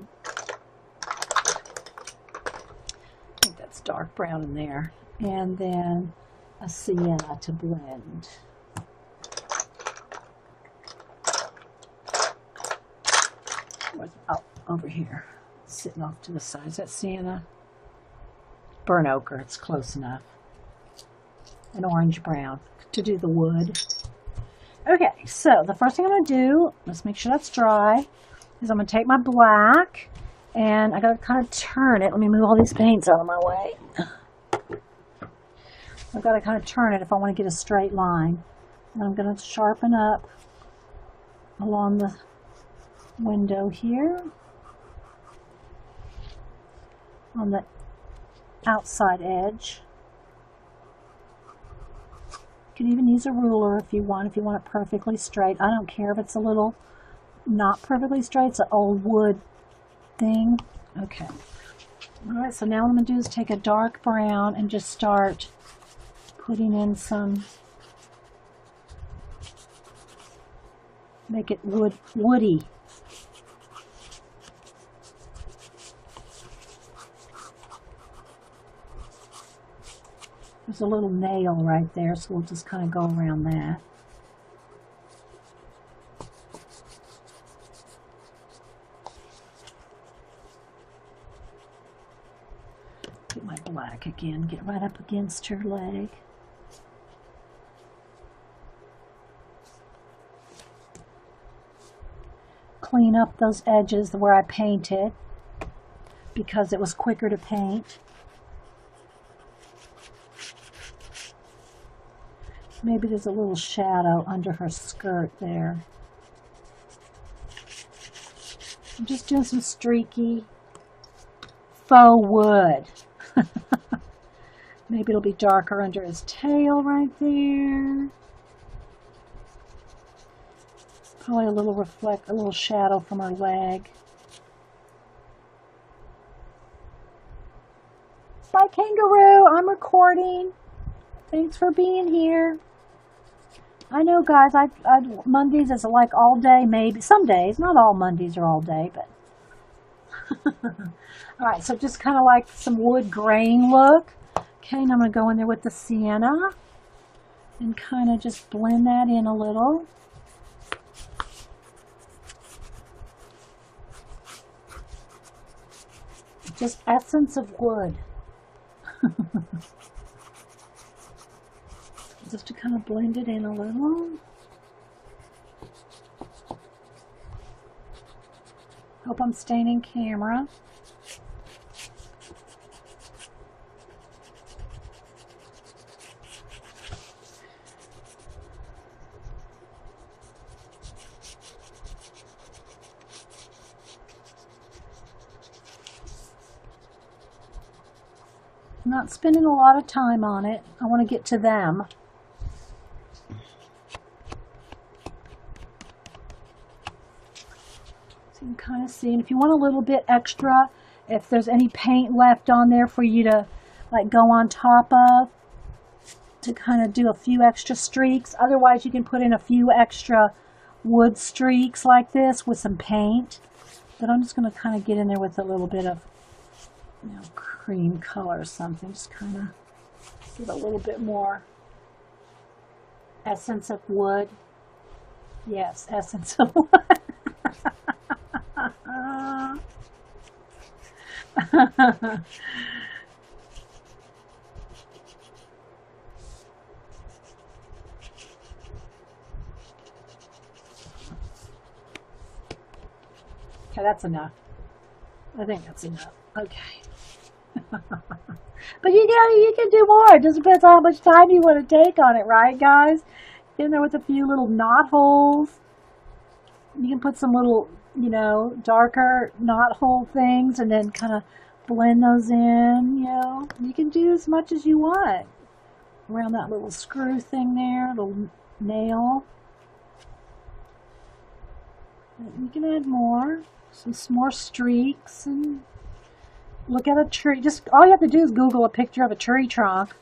think that's dark brown in there. And then a sienna to blend. Oh, over here. Sitting off to the side. Is that sienna? Burnt ochre. It's close enough. An orange brown to do the wood. Okay, so the first thing I'm going to do, let's make sure that's dry, is I'm going to take my black, and I got to kind of turn it. Let me move all these paints out of my way. I've got to kind of turn it if I want to get a straight line. And I'm going to sharpen up along the window here, on the outside edge. You can even use a ruler if you want it perfectly straight. I don't care if it's a little not perfectly straight. It's an old wood thing. Okay. All right, so now what I'm going to do is take a dark brown and just start putting in some, make it woody. There's a little nail right there, so we'll just kind of go around that. Get my black again, get right up against her leg. Clean up those edges where I painted because it was quicker to paint. Maybe there's a little shadow under her skirt there. I'm just doing some streaky faux wood. Maybe it'll be darker under his tail right there. Probably a little shadow from her leg. Bye, kangaroo. I'm recording. Thanks for being here. I know, guys, Mondays is like all day, maybe. Some days, not all Mondays are all day, but. All right, so just kind of like some wood grain look. Okay, and I'm going to go in there with the sienna and kind of just blend that in a little. Just essence of wood. Just to kind of blend it in a little. Hope I'm staying in camera. I'm not spending a lot of time on it. I want to get to them. So you can kind of see, and if you want a little bit extra, if there's any paint left on there for you to like go on top of, to kind of do a few extra streaks. Otherwise, you can put in a few extra wood streaks like this with some paint. But I'm just going to kind of get in there with a little bit of, you know, cream color or something. Just kind of give a little bit more essence of wood. Yes, essence of wood. Okay, that's enough. I think that's enough. Okay. But you can do more. It just depends on how much time you want to take on it, right, guys? Get in there with a few little knot holes. You can put some little, you know, darker knot hole things and then kind of blend those in, you know. You can do as much as you want around that little screw thing there, little nail. You can add more, some more streaks, and look at a tree. Just all you have to do is Google a picture of a tree trunk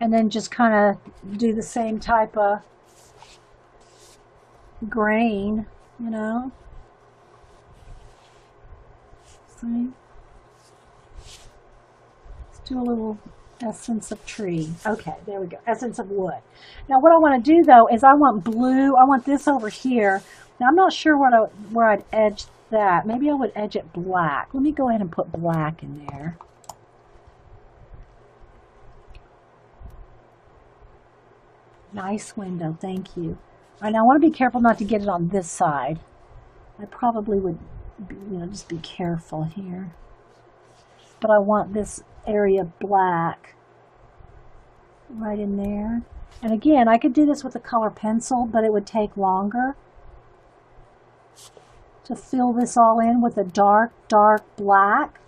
and then just kind of do the same type of grain, you know. See? Let's do a little essence of tree. Okay, there we go. Essence of wood. Now what I want to do though is I want blue. I want this over here. Now I'm not sure where I'd edge that. Maybe I would edge it black. Let me go ahead and put black in there. Nice window, thank you. All right, now I want to be careful not to get it on this side. I probably would, you know, just be careful here. But I want this area black right in there. And again, I could do this with a color pencil, but it would take longer to fill this all in with a dark, dark black.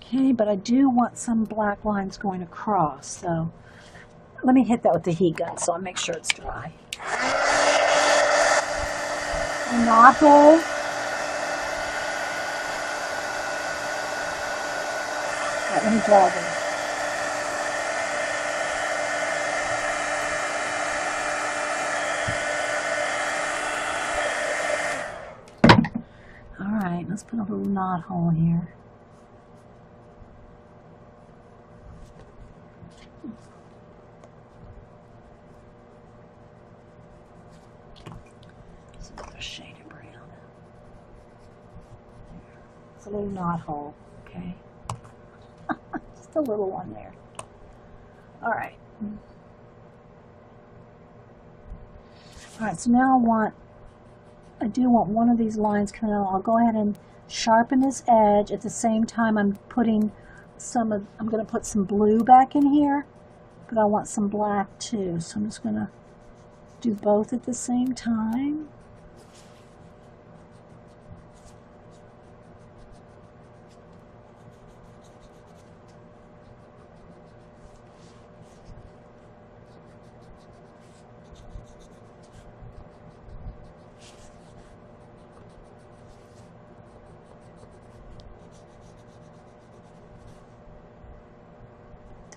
Okay, but I do want some black lines going across, so let me hit that with the heat gun so I make sure it's dry. A knot hole. All right, let me draw this. All right, let's put a little knot hole here. A little knot hole, okay? Just a little one there. All right. All right, so now I do want one of these lines coming out. I'll go ahead and sharpen this edge. At the same time, I'm going to put some blue back in here, but I want some black too. So I'm just going to do both at the same time.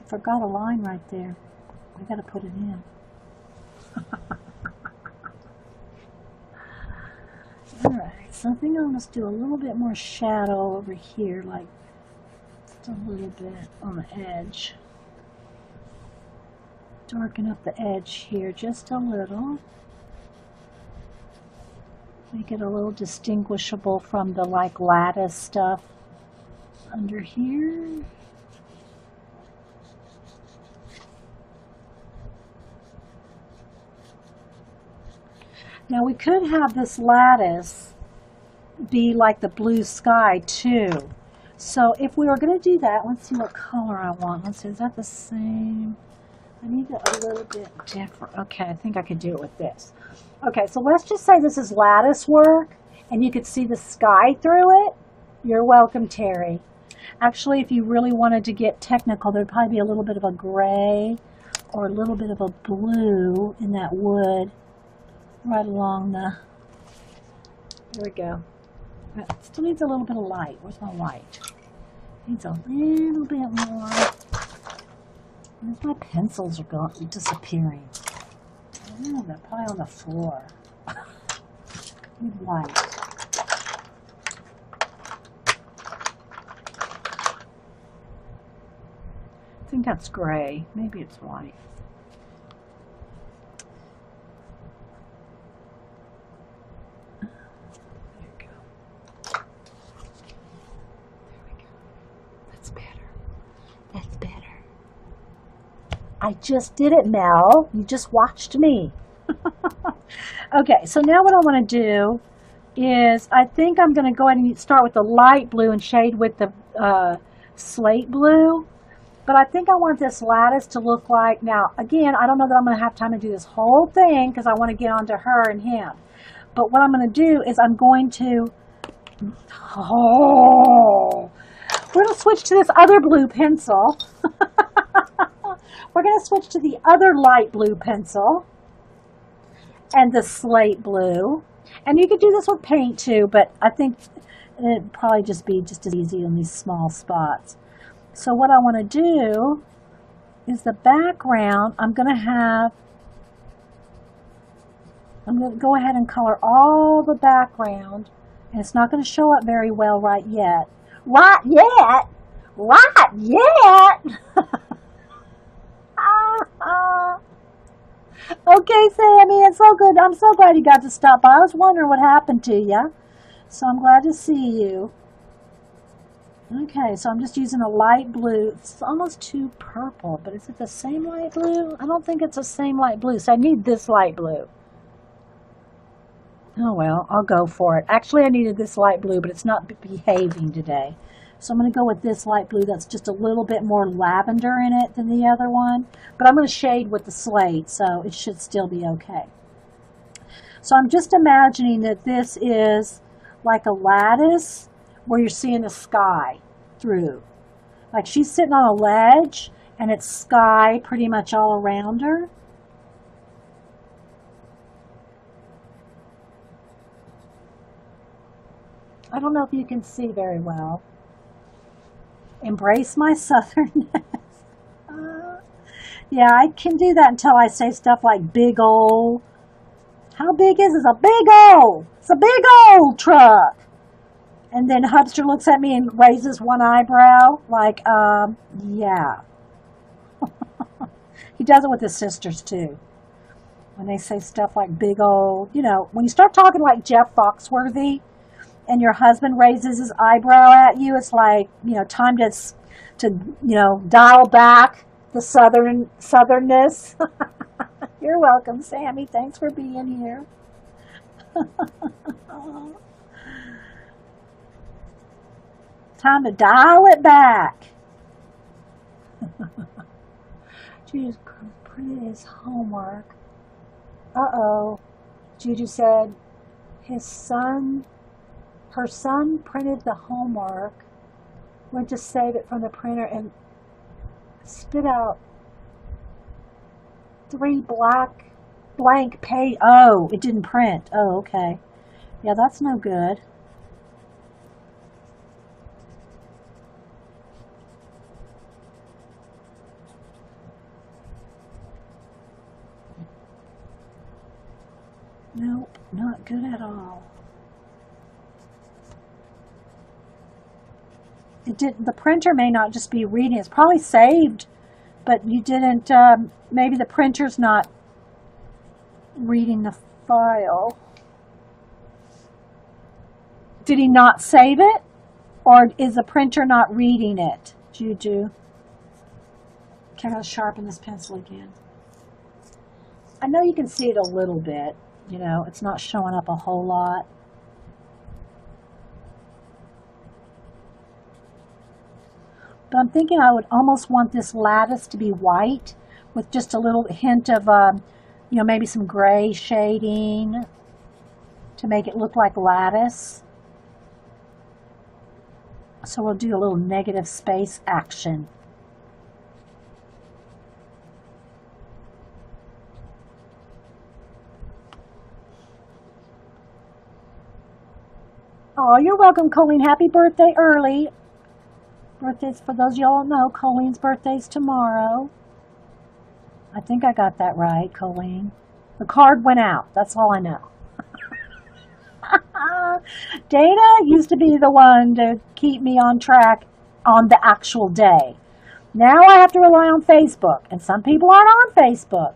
forgot a line right there. I gotta put it in. Alright, so I think I'll just do a little bit more shadow over here, like just a little bit on the edge. Darken up the edge here just a little. Make it a little distinguishable from the like lattice stuff under here. Now we could have this lattice be like the blue sky too. So if we were going to do that, let's see what color I want. Let's see, is that the same? I need it a little bit different. Okay, I think I could do it with this. Okay, so let's just say this is lattice work and you could see the sky through it. You're welcome, Terry. Actually, if you really wanted to get technical, there'd probably be a little bit of a gray or a little bit of a blue in that wood right along the, there we go. It still needs a little bit of light. Where's my light? Needs a little bit more. Where's my pencils are going, disappearing? Oh, they're probably on the floor. Need white. I think that's gray. Maybe it's white. There we go. There we go. That's better. That's better. I just did it, Mel. You just watched me. Okay, so now what I want to do is I think I'm going to go ahead and start with the light blue and shade with the slate blue. But I think I want this lattice to look like, now again, I don't know that I'm going to have time to do this whole thing because I want to get onto her and him. But what I'm going to do is I'm going to, we're going to switch to this other blue pencil. We're going to switch to the other light blue pencil and the slate blue. And you could do this with paint too, but I think it'd probably just be just as easy on these small spots. So what I want to do is the background, I'm going to go ahead and color all the background, and it's not going to show up very well right yet. Right yet? Right yet? Okay, Sammy, it's so good. I'm so glad you got to stop by. I was wondering what happened to you, so I'm glad to see you. Okay, so I'm just using a light blue. It's almost too purple, but is it the same light blue? I don't think it's the same light blue, so I need this light blue. Oh well, I'll go for it. Actually, I needed this light blue, but it's not behaving today. So I'm going to go with this light blue that's just a little bit more lavender in it than the other one. But I'm going to shade with the slate, so it should still be okay. So I'm just imagining that this is like a lattice where you're seeing the sky through. Like she's sitting on a ledge and it's sky pretty much all around her. I don't know if you can see very well. Embrace my southernness. Yeah, I can do that until I say stuff like big old. How big is this? A big old. It's a big old truck. And then Hubster looks at me and raises one eyebrow, like, yeah. He does it with his sisters, too. When they say stuff like big old, you know, when you start talking like Jeff Foxworthy and your husband raises his eyebrow at you, it's like, you know, time to you know, dial back the southernness. You're welcome, Sammy. Thanks for being here. Time to dial it back. Juju printed his homework. Uh-oh. Juju said her son printed the homework, went to save it from the printer and spit out 3 blank page. Oh, it didn't print. Oh, okay. Yeah, that's no good. Nope, not good at all. The printer may not just be reading. It's probably saved, but you didn't, maybe the printer's not reading the file. Did he not save it? Or is the printer not reading it, Juju? Okay, I gotta sharpen this pencil again. I know you can see it a little bit, you know, it's not showing up a whole lot. But I'm thinking I would almost want this lattice to be white with just a little hint of, you know, maybe some gray shading to make it look like lattice. So we'll do a little negative space action. Oh, you're welcome, Colleen. Happy birthday early. Birthday's, for those of y'all don't know, Colleen's birthday's tomorrow. I think I got that right, Colleen. The card went out. That's all I know. Dana used to be the one to keep me on track on the actual day. Now I have to rely on Facebook, and some people aren't on Facebook.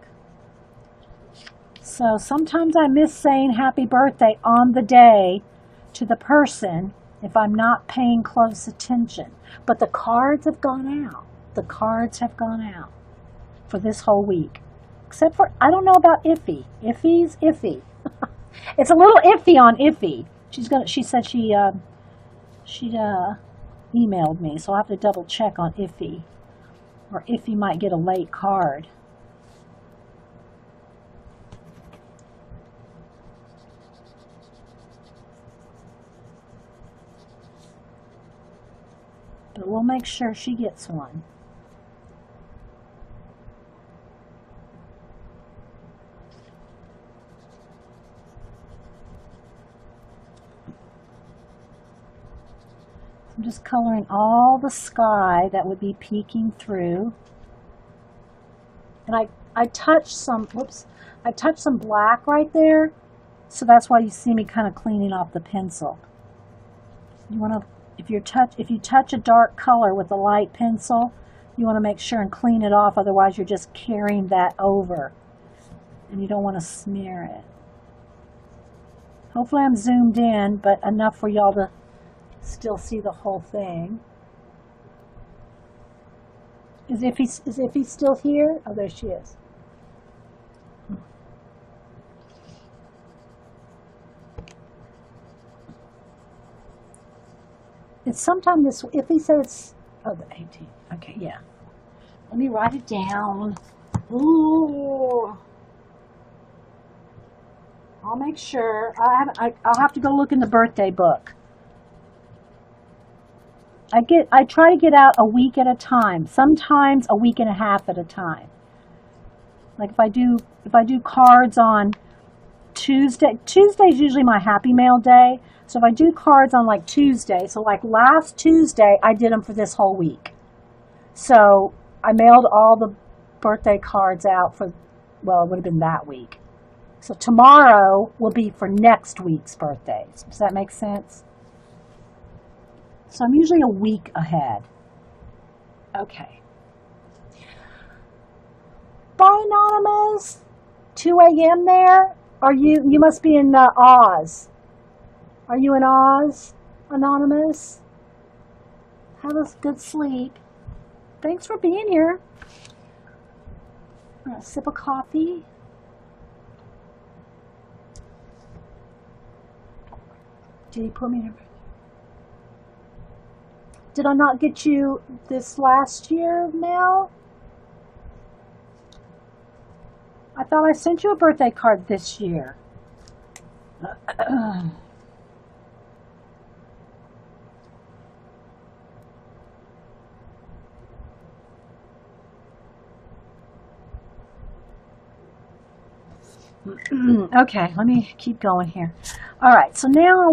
So sometimes I miss saying happy birthday on the day to the person if I'm not paying close attention. But the cards have gone out. The cards have gone out for this whole week. Except for, I don't know about Iffy. Iffy's iffy. It's a little iffy on Iffy. She said she'd emailed me, so I'll have to double check on Iffy. Or Iffy might get a late card. But we'll make sure she gets one. I'm just coloring all the sky that would be peeking through. And I touched some, whoops, I touched some black right there. So that's why you see me kind of cleaning off the pencil. You want to, if you touch a dark color with a light pencil, you want to make sure and clean it off, otherwise you're just carrying that over and you don't want to smear it. Hopefully I'm zoomed in, but enough for y'all to still see the whole thing. Is Iffy still here? Oh, there she is. It's sometime this, if he says, oh, the 18th. Okay, yeah. Let me write it down. Ooh. I'll make sure. I'll have to go look in the birthday book. I try to get out a week at a time. Sometimes a week and a half at a time. Like if I do cards on Tuesday. Tuesday's usually my happy mail day. So if I do cards on like Tuesday, so like last Tuesday, I did them for this whole week. So I mailed all the birthday cards out for, well, it would have been that week. So tomorrow will be for next week's birthdays. Does that make sense? So I'm usually a week ahead. Okay. Bye, Anonymous. 2 a.m. there? Are you must be in Oz. Are you in Oz, Anonymous? Have a good sleep. Thanks for being here. A sip of coffee. Did he put me in? Did I not get you this last year, Mel? I thought I sent you a birthday card this year. Okay, let me keep going here. All right, so now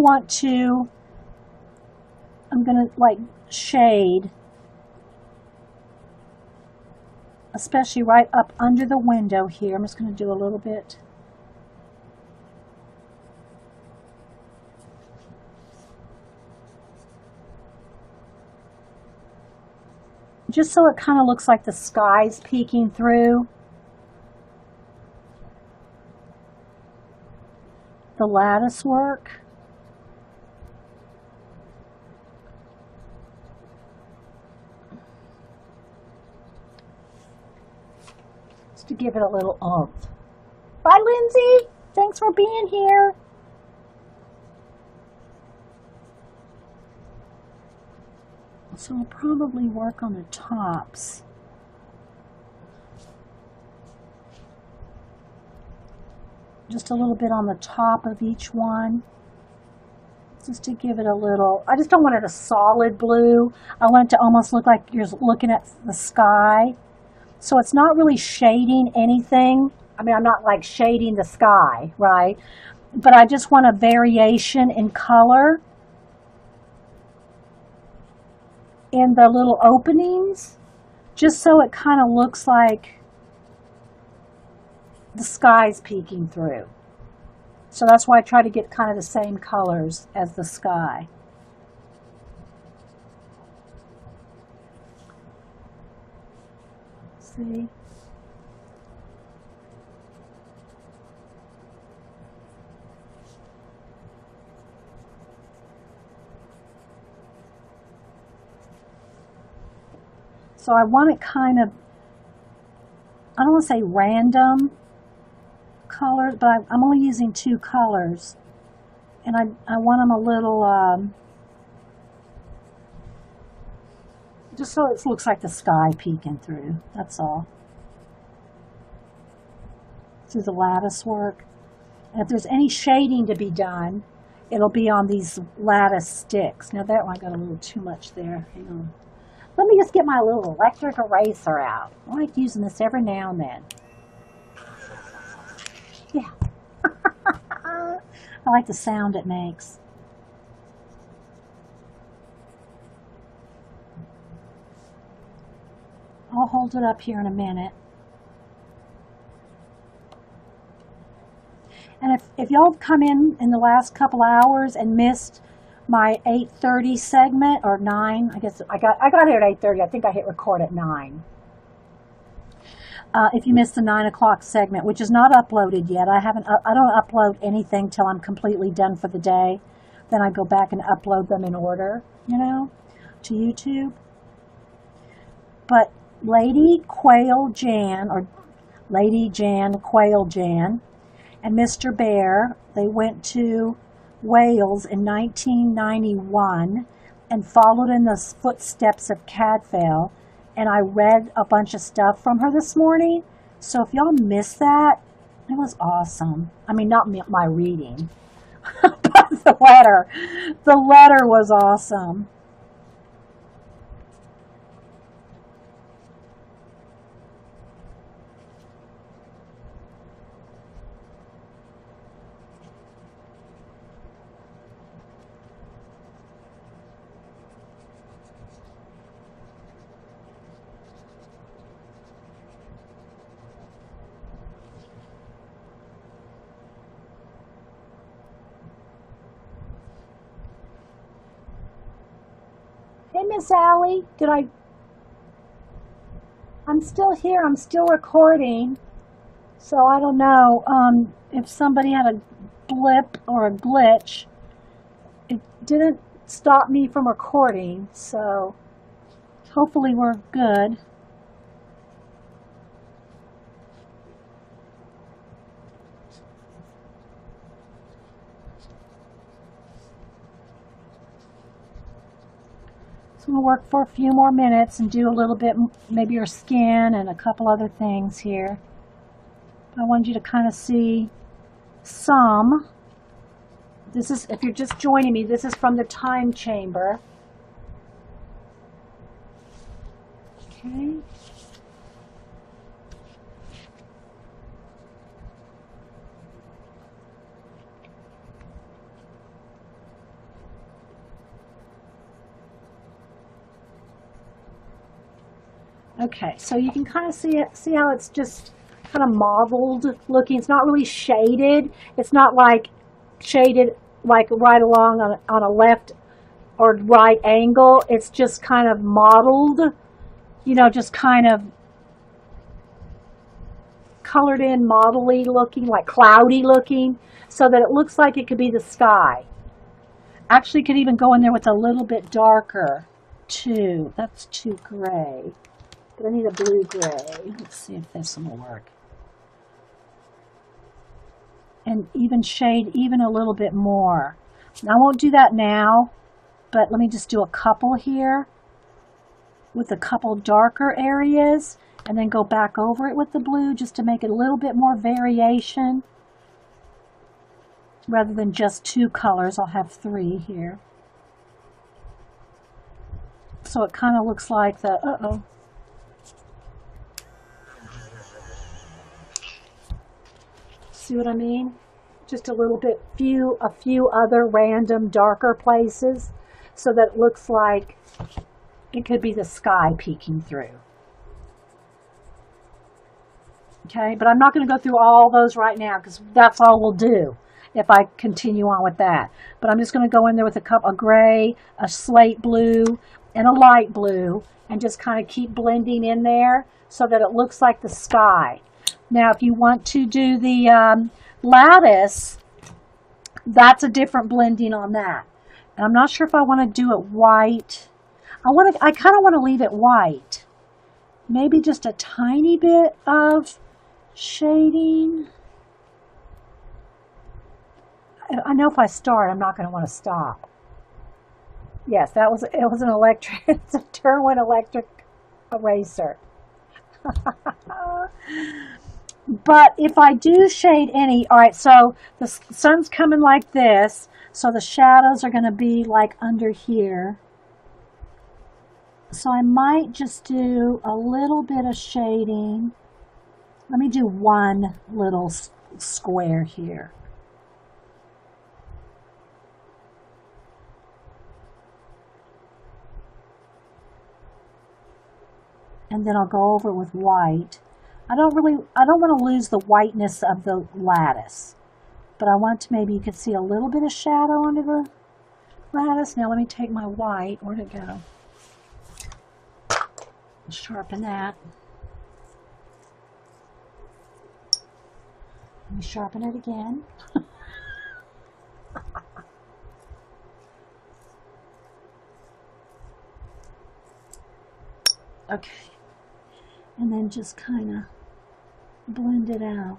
I'm going to like shade, especially right up under the window here. I'm just going to do a little bit just so it kind of looks like the sky's peeking through the lattice work. Just to give it a little oomph. Bye, Lindsay. Thanks for being here. So I'll probably work on the tops. Just a little bit on the top of each one. Just to give it a little, I just don't want it a solid blue. I want it to almost look like you're looking at the sky. So it's not really shading anything. I mean, I'm not like shading the sky, right? But I just want a variation in color in the little openings, just so it kind of looks like the sky's peeking through. So that's why I try to get kind of the same colors as the sky. See? So I want it kind of, I don't want to say random colors, but I'm only using 2 colors. And I want them a little, just so it looks like the sky peeking through, that's all. Through the lattice work. And if there's any shading to be done, it'll be on these lattice sticks. Now that one got a little too much there, hang on. Let me just get my little electric eraser out. I like using this every now and then. Yeah. I like the sound it makes. I'll hold it up here in a minute. And if y'all have come in the last couple hours and missed my 8:30 segment, or 9, I guess I got here at 8:30. I think I hit record at 9. If you missed the 9 o'clock segment, which is not uploaded yet, I don't upload anything till I'm completely done for the day. Then I go back and upload them in order, you know, to YouTube. But Lady Quail Jan, or Lady Jan Quail Jan, and Mr. Bear, they went to Wales in 1991 and followed in the footsteps of Cadfael. And I read a bunch of stuff from her this morning. So if y'all missed that, it was awesome. I mean, not my reading, but the letter. The letter was awesome. Hey, Miss Allie, I'm still here, I'm still recording, so I don't know if somebody had a blip or a glitch. It didn't stop me from recording, so hopefully we're good. So we'll work for a few more minutes and do a little bit, maybe your skin and a couple other things here. I wanted you to kind of see some. This is, if you're just joining me, this is from the time chamber. Okay. Okay, so you can kind of see how it's just kind of mottled looking. It's not really shaded. It's not like shaded like right along on a left or right angle. It's just kind of mottled you know, just kind of colored in, model-y looking, like cloudy looking, so that it looks like it could be the sky. Actually, could even go in there with a little bit darker too. That's too gray. But I need a blue gray. Let's see if this will work. And even shade even a little bit more. Now, I won't do that now, but let me just do a couple here with a couple darker areas, and then go back over it with the blue just to make it a little bit more variation. Rather than just two colors, I'll have three here. So it kind of looks like the, uh-oh. See what I mean? Just a little bit, a few other random darker places so that it looks like it could be the sky peeking through. Okay, but I'm not going to go through all those right now because that's all we'll do if I continue on with that. But I'm just going to go in there with a gray, a slate blue, and a light blue, and just kind of keep blending in there so that it looks like the sky. Now, if you want to do the lattice, that's a different blending on that. And I'm not sure if I want to do it white. I kind of want to leave it white. Maybe just a tiny bit of shading. I know if I start, I'm not going to want to stop. Yes, it was an electric, it's a Derwent electric eraser. But if I do shade any, all right, so the sun's coming like this, so the shadows are going to be like under here. So I might just do a little bit of shading. Let me do one little square here. And then I'll go over it with white. I don't want to lose the whiteness of the lattice, but I want to, maybe you could see a little bit of shadow under the lattice. Now let me take my white, where'd it go? Sharpen that. Let me sharpen it again. Okay. And then just kind of blend it out.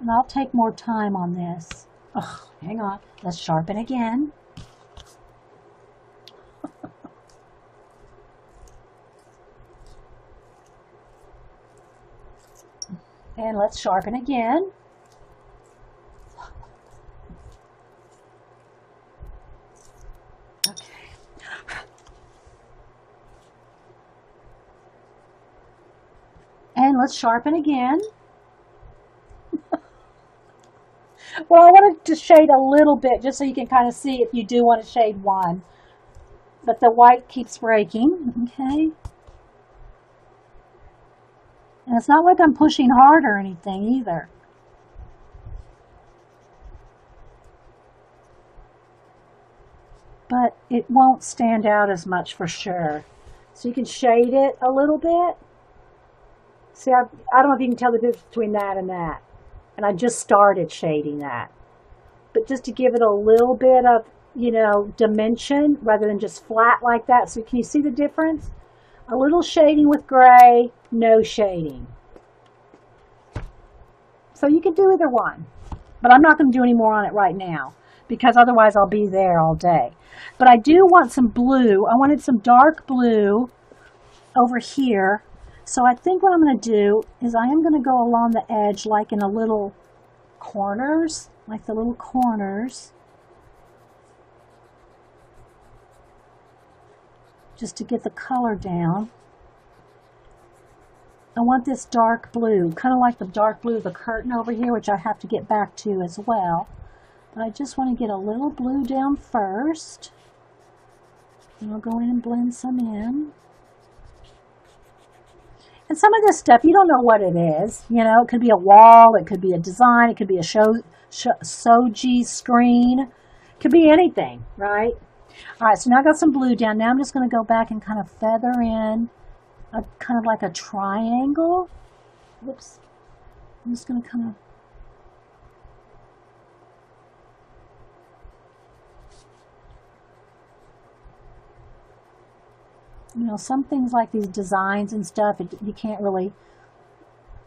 And I'll take more time on this. Oh, hang on. Let's sharpen again. And let's sharpen again. Okay. And let's sharpen again. Well, I wanted to shade a little bit just so you can kind of see if you do want to shade one. But the white keeps breaking. Okay. And it's not like I'm pushing hard or anything either. But it won't stand out as much for sure. So you can shade it a little bit. See, I don't know if you can tell the difference between that and that. And I just started shading that. But just to give it a little bit of, you know, dimension rather than just flat like that. So can you see the difference? A little shading with gray, no shading. So you can do either one. But I'm not going to do any more on it right now because otherwise I'll be there all day. But I do want some blue. I wanted some dark blue over here. So I think what I'm going to do is I am going to go along the edge like in the little corners, like the little corners. Just to get the color down. I want this dark blue, kind of like the dark blue of the curtain over here, which I have to get back to as well. But I just want to get a little blue down first. And I'll go in and blend some in. And some of this stuff, you don't know what it is. You know, it could be a wall, it could be a design, it could be a shoji screen. It could be anything, right? All right, so now I got some blue down. Now I'm just going to go back and kind of feather in a kind of like a triangle. Whoops. I'm just going to kind of some things like these designs and stuff, you can't really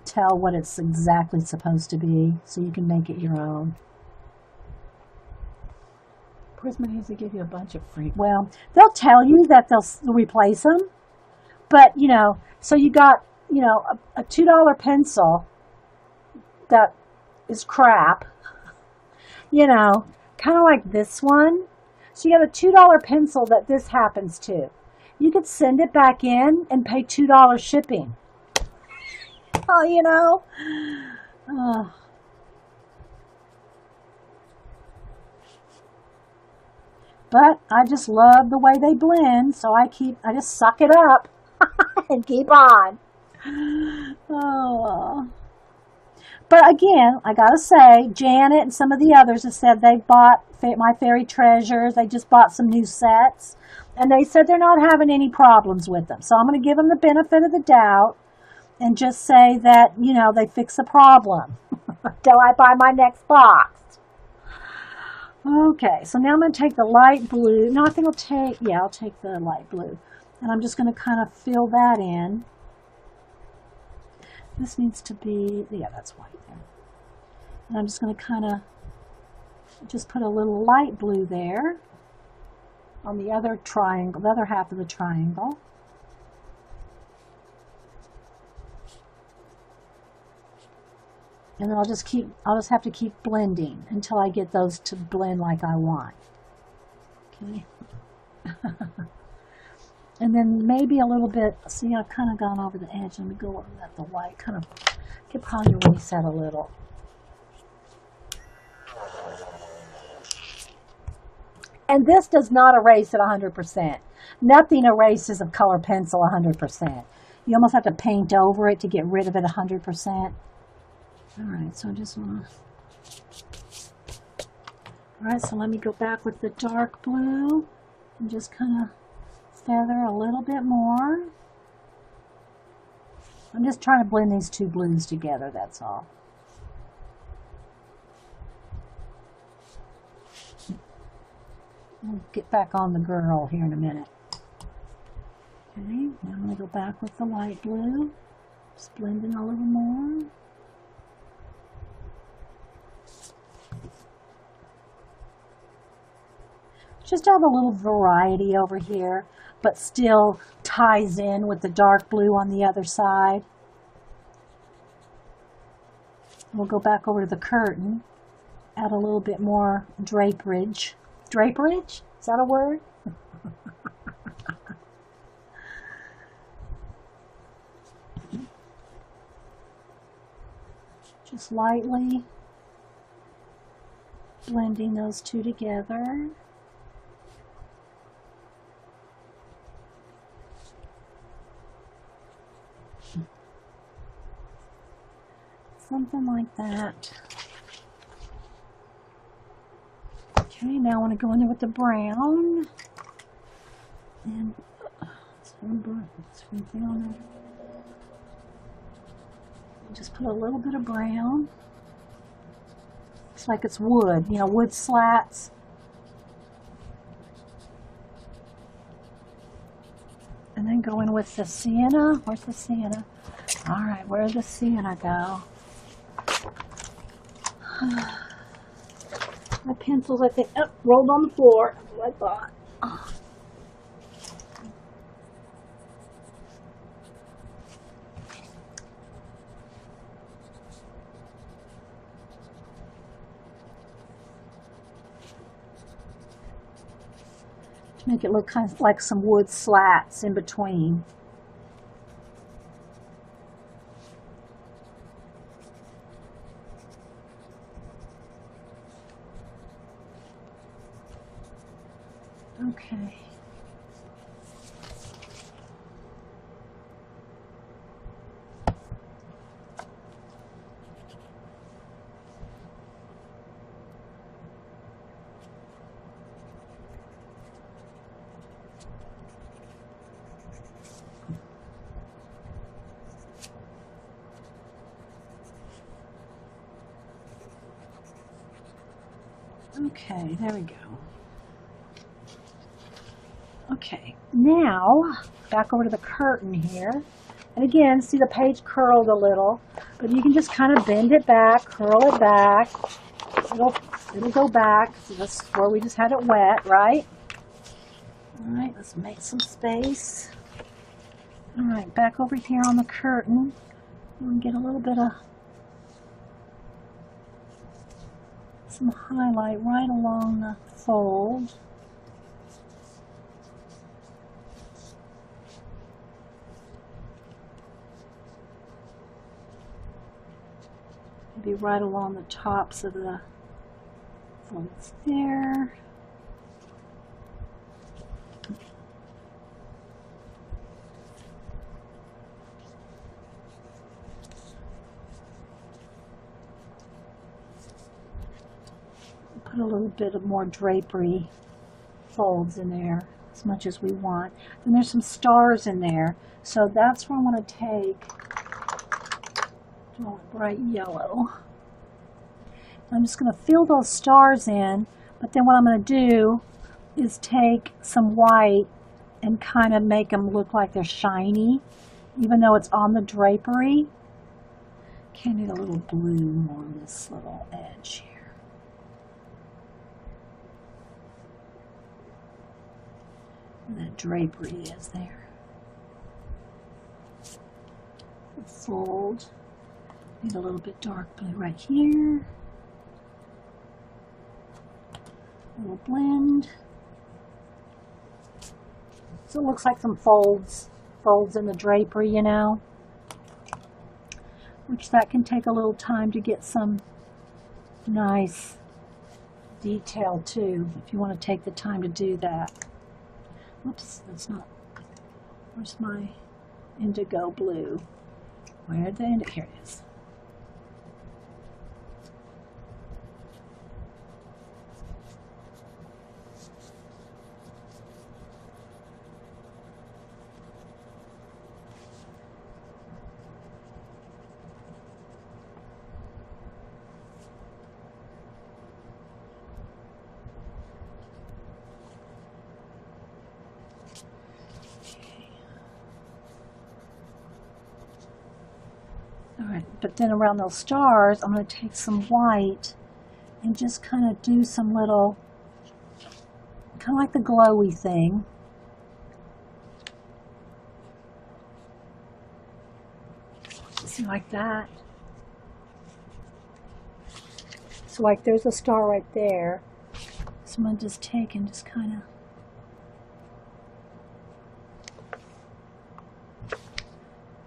tell what it's exactly supposed to be, so you can make it your own. Prisma has to give you a bunch of free. Well, they'll tell you that they'll replace them, but so you got a $2 pencil that is crap, kind of like this one. So you got a $2 pencil that this happens to. You could send it back in and pay $2 shipping. Oh, But I just love the way they blend, so I just suck it up and keep on. Oh. But again, I gotta say, Janet and some of the others have said they've bought My Fairy Treasures. They just bought some new sets. And they said they're not having any problems with them. So I'm going to give them the benefit of the doubt and just say that, they fix the problem until I buy my next box. Okay, so now I'm going to take the light blue. No, I think I'll take the light blue. And I'm just going to kind of fill that in. This needs to be, that's white there. And I'm just going to kind of just put a little light blue there on the other triangle, the other half of the triangle. And then I'll just have to keep blending until I get those to blend like I want. Okay. And then maybe a little bit, see, I've kind of gone over the edge. Let me go over that, the white, kind of, could probably reset a little. And this does not erase at 100%. Nothing erases a color pencil 100%. You almost have to paint over it to get rid of it 100%. All right, so I just want to... All right, so let me go back with the dark blue and just kind of feather a little bit more. I'm just trying to blend these two blues together, that's all. We'll get back on the girl here in a minute. Okay, now I'm going to go back with the light blue. Just blend in a little more. Just have a little variety over here, but still ties in with the dark blue on the other side. We'll go back over to the curtain, add a little bit more draperage. Draperage? Is that a word? Just lightly blending those two together. Something like that. Okay, now I want to go in there with the brown. And something on there. Just put a little bit of brown. Looks like it's wood, wood slats. And then go in with the sienna. Where's the sienna? All right, where did the sienna go? My pencils, I think, rolled on the floor. That's what I thought. Oh. To make it look kind of like some wood slats in between. Okay. Okay, there we go. Okay, now back over to the curtain here. And again, see the page curled a little, but you can just kind of bend it back, curl it back. It'll go back. So that's where we just had it wet, right? All right, let's make some space. All right, back over here on the curtain. We'll get a little bit of some highlight right along the fold. Maybe right along the tops of the folds there. Put a little bit of more drapery folds in there, as much as we want. And there's some stars in there, so that's where I want to take bright yellow. I'm just going to fill those stars in, but then what I'm going to do is take some white and kind of make them look like they're shiny, even though it's on the drapery. Okay, I need a little blue on this little edge here. And that drapery is there. The fold. Need a little bit dark blue right here. A little blend. So it looks like some folds in the drapery, you know. Which that can take a little time to get some nice detail too, if you want to take the time to do that. Oops, that's not. Where's my indigo blue? Where'd the indigo? Here it is. Alright, but then around those stars, I'm going to take some white and just kind of do some little, kind of like the glowy thing. See, like that. So like there's a star right there. So I'm going to just take and just kind of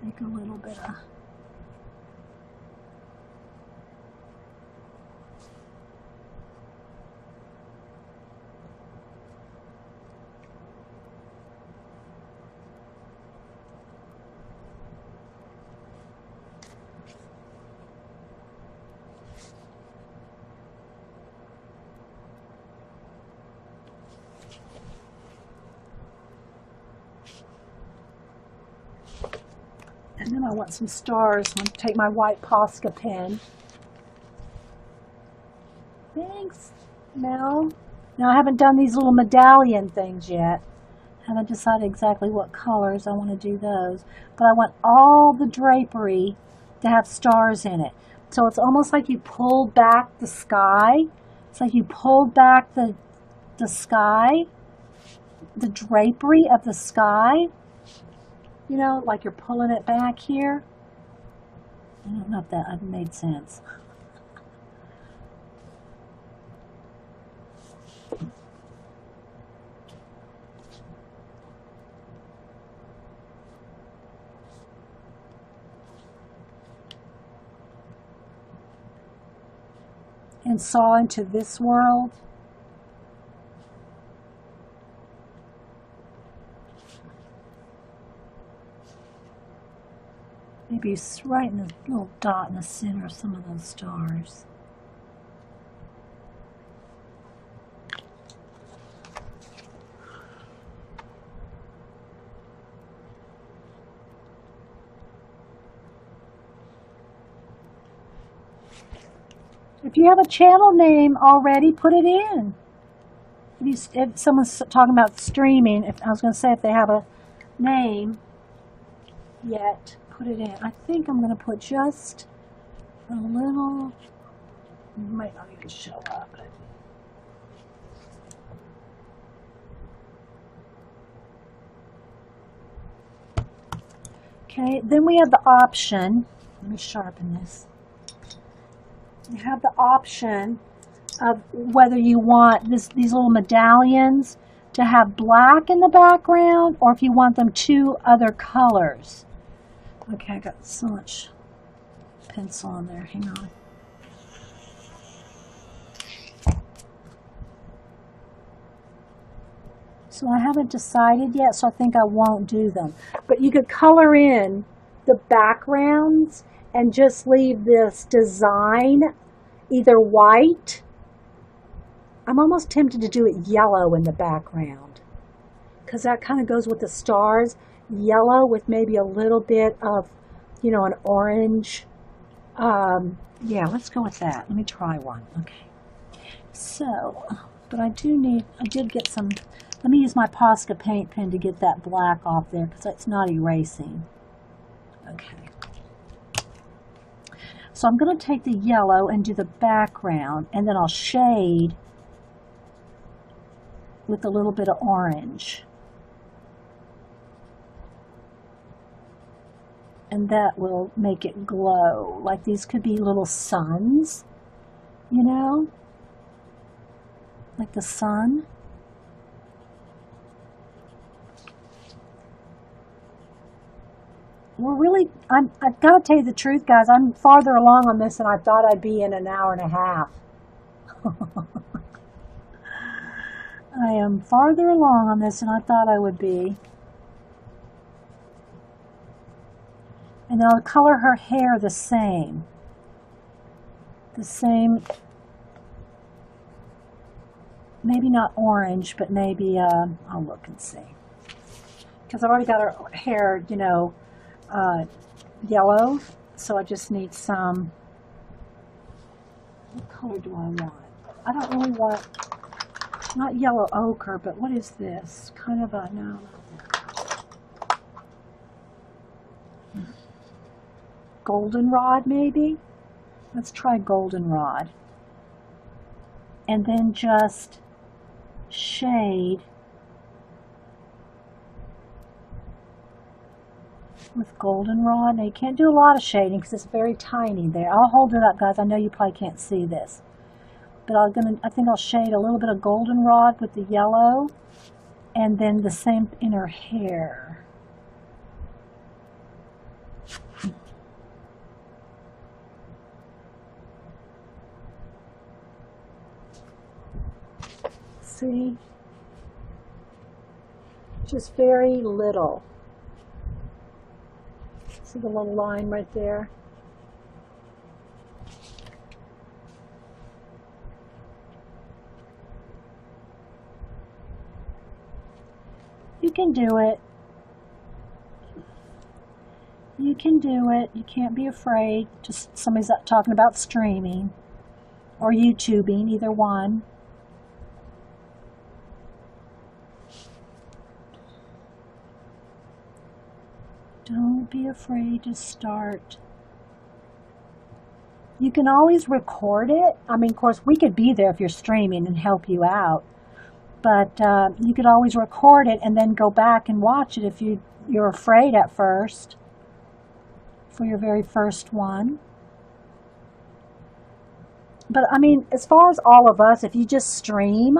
make a little bit of and then I want some stars. I'm going to take my white Posca pen. Thanks, Mel. Now I haven't done these little medallion things yet. Haven't decided exactly what colors I want to do those. But I want all the drapery to have stars in it. So it's almost like you pulled back the sky. It's like you pulled back the sky, the drapery of the sky. You know, like you're pulling it back here. I don't know if that made sense. And saw into this world. Maybe right in the little dot in the center of some of those stars. If you have a channel name already, put it in. If someone's talking about streaming, if I was going to say if they have a name yet, put it in. I think I'm going to put just a little, might not even show up. Okay, then we have the option, let me sharpen this. You have the option of whether you want these little medallions to have black in the background or if you want them 2 other colors. Okay, I got so much pencil on there, hang on. So I haven't decided yet, so I think I won't do them. But you could color in the backgrounds and just leave this design either white. I'm almost tempted to do it yellow in the background because that kind of goes with the stars. Yellow with maybe a little bit of, you know, an orange. Yeah, let's go with that. Let me try one. Okay. So, but I did get some, let me use my Posca paint pen to get that black off there because it's not erasing. Okay. So I'm going to take the yellow and do the background, and then I'll shade with a little bit of orange. And that will make it glow. Like these could be little suns, you know? Like the sun. I've got to tell you the truth, guys. I'm farther along on this than I thought I'd be in an hour and a half. I am farther along on this than I thought I would be. And then I'll color her hair the same. The same, maybe not orange, but maybe, I'll look and see. Because I've already got her hair, you know, yellow, so I just need some, what color do I want? I don't really want, not yellow ochre, but what is this? Kind of a, no, not that. Goldenrod maybe? Let's try goldenrod. And then just shade with goldenrod. Now you can't do a lot of shading because it's very tiny there. I'll hold it up, guys. I know you probably can't see this. But I think I'll shade a little bit of goldenrod with the yellow and then the same in her hair. See? Just very little. See the little line right there? You can do it. You can do it. You can't be afraid. Just somebody's talking about streaming or YouTubing, either one. Don't be afraid to start. You can always record it. I mean, of course, we could be there if you're streaming and help you out. But you could always record it and then go back and watch it if you're afraid at first for your very first one. But, I mean, as far as all of us, if you just stream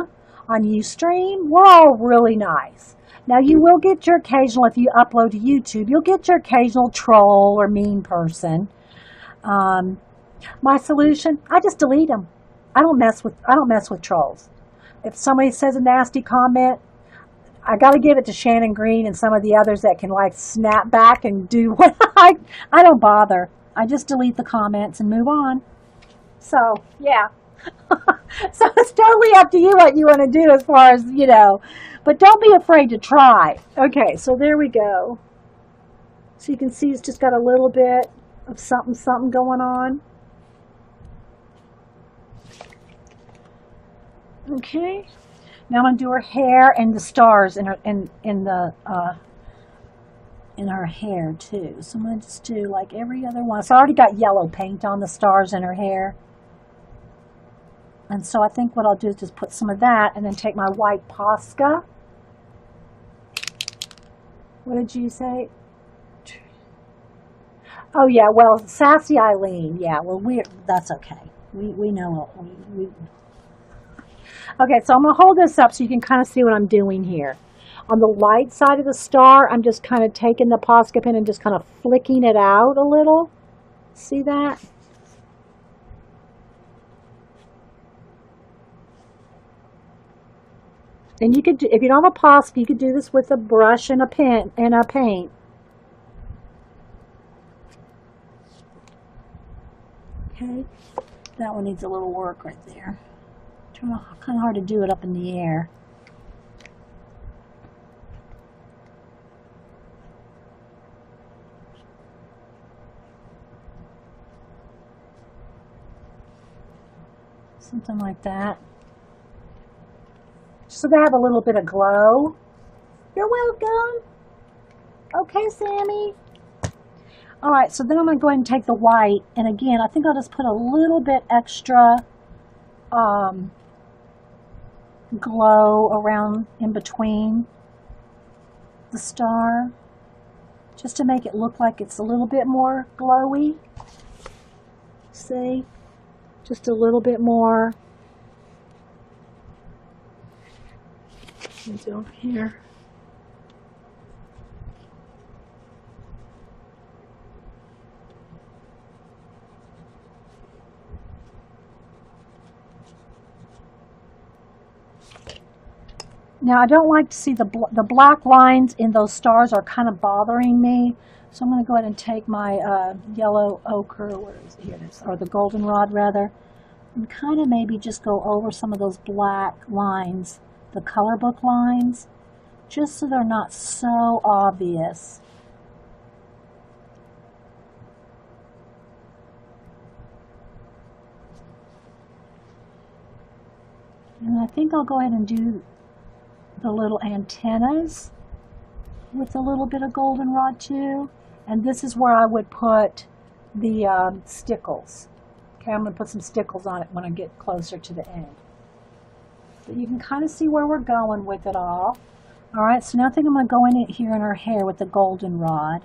on Ustream, we're all really nice. Now, you will get your occasional, if you upload to YouTube, you'll get your occasional troll or mean person. My solution, I just delete them. I don't mess with trolls. If somebody says a nasty comment, I got to give it to Shannon Green and some of the others that can like snap back and do what I don't bother. I just delete the comments and move on. So, yeah. So it's totally up to you what you want to do as far as, you know, but don't be afraid to try. Okay, so there we go. So you can see it's just got a little bit of something going on. Okay. Now I'm gonna do her hair and the stars in her in her hair too. So I'm gonna just do like every other one. So I already got yellow paint on the stars in her hair. And so I think what I'll do is just put some of that and then take my white Posca. What did you say? Oh yeah, well, Sassy Eileen. Yeah, well, that's okay. We know we Okay, so I'm going to hold this up so you can kind of see what I'm doing here. On the light side of the star, I'm just kind of taking the Posca pen and just kind of flicking it out a little. See that? And you could do, if you don't have a Posca, you could do this with a brush and a pen and a paint. Okay, that one needs a little work right there. Kind of hard to do it up in the air. Something like that. So they have a little bit of glow. You're welcome. Okay, Sammy. All right, so then I'm going to go ahead and take the white, and again, I think I'll just put a little bit extra glow around in between the star, just to make it look like it's a little bit more glowy. See? Just a little bit more. It's over here. Now I don't like to see the black lines in those stars are kind of bothering me. So I'm going to go ahead and take my yellow ochre, where is it? Here it is, or the goldenrod rather, and kind of maybe just go over some of those black lines, the color book lines, just so they're not so obvious. And I think I'll go ahead and do the little antennas with a little bit of goldenrod too. And this is where I would put the stickles. Okay, I'm going to put some stickles on it when I get closer to the end. But you can kind of see where we're going with it all. All right, so now I think I'm going to go in here in her hair with the goldenrod.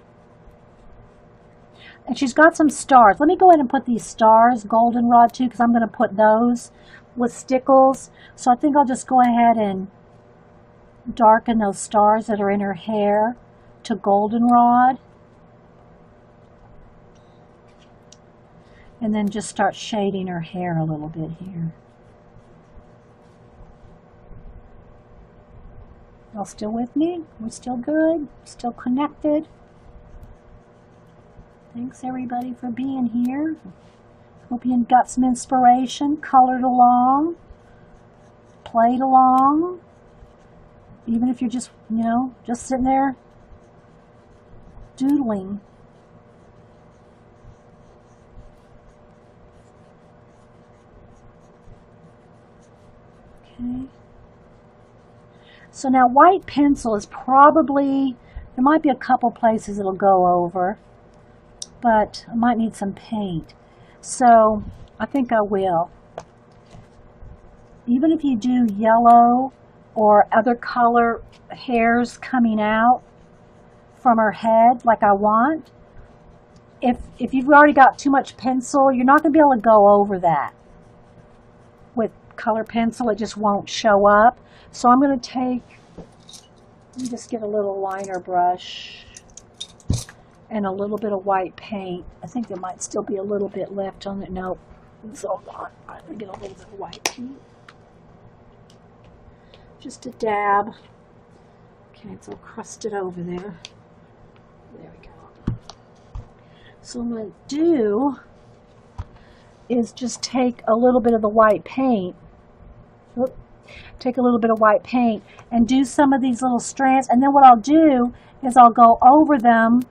And she's got some stars. Let me go ahead and put these stars, goldenrod too, because I'm going to put those with stickles. So I think I'll just go ahead and darken those stars that are in her hair to goldenrod. And then just start shading her hair a little bit here. Y'all still with me? We're still good? Still connected? Thanks everybody for being here. Hope you got some inspiration, colored along, played along. Even if you're just, you know, just sitting there doodling. Okay. So now white pencil is probably, there might be a couple places it'll go over, but I might need some paint. So I think I will. Even if you do yellow or other color hairs coming out from her head like I want, if you've already got too much pencil, you're not going to be able to go over that. With color pencil, it just won't show up. So I'm going to take, let me just get a little liner brush and a little bit of white paint. I think there might still be a little bit left on it. Nope, it's all gone. I'm going to get a little bit of white paint. Just a dab. Okay, it's all crusted over there. There we go. So what I'm going to do is just take a little bit of the white paint. Whoop. Take a little bit of white paint and do some of these little strands. And then what I'll do is I'll go over them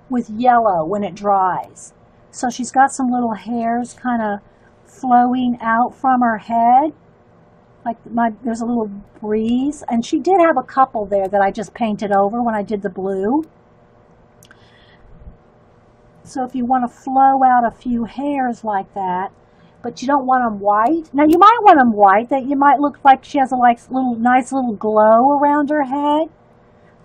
with yellow when it dries. So she's got some little hairs kind of flowing out from her head. Like there's a little breeze, and she did have a couple there that I just painted over when I did the blue. So if you want to flow out a few hairs like that, but you don't want them white. Now you might want them white, that you might look like she has a nice little glow around her head.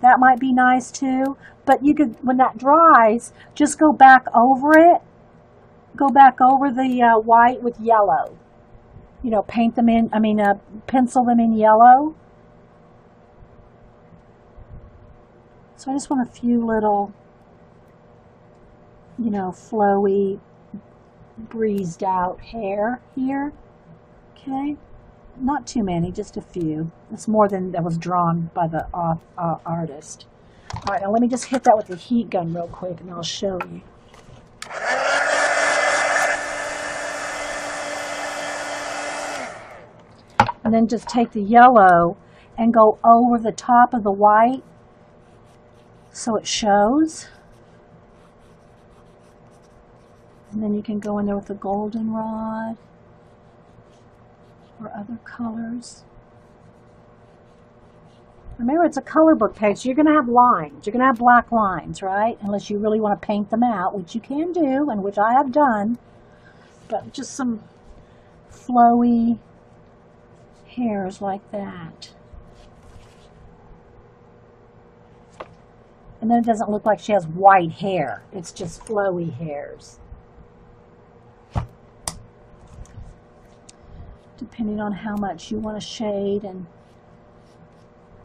That might be nice too. But you could, when that dries, just go back over it. Go back over the white with yellow. You know, paint them in, pencil them in yellow. So I just want a few little, you know, flowy, breezed out hair here. Okay, not too many, just a few. It's more than that was drawn by the artist. All right, now let me just hit that with the heat gun real quick and I'll show you. And then just take the yellow and go over the top of the white so it shows. And then you can go in there with the goldenrod or other colors. Remember, it's a color book page, so you're going to have lines. You're going to have black lines, right? Unless you really want to paint them out, which you can do, and which I have done. But just some flowy hairs like that. And then it doesn't look like she has white hair. It's just flowy hairs. Depending on how much you want to shade and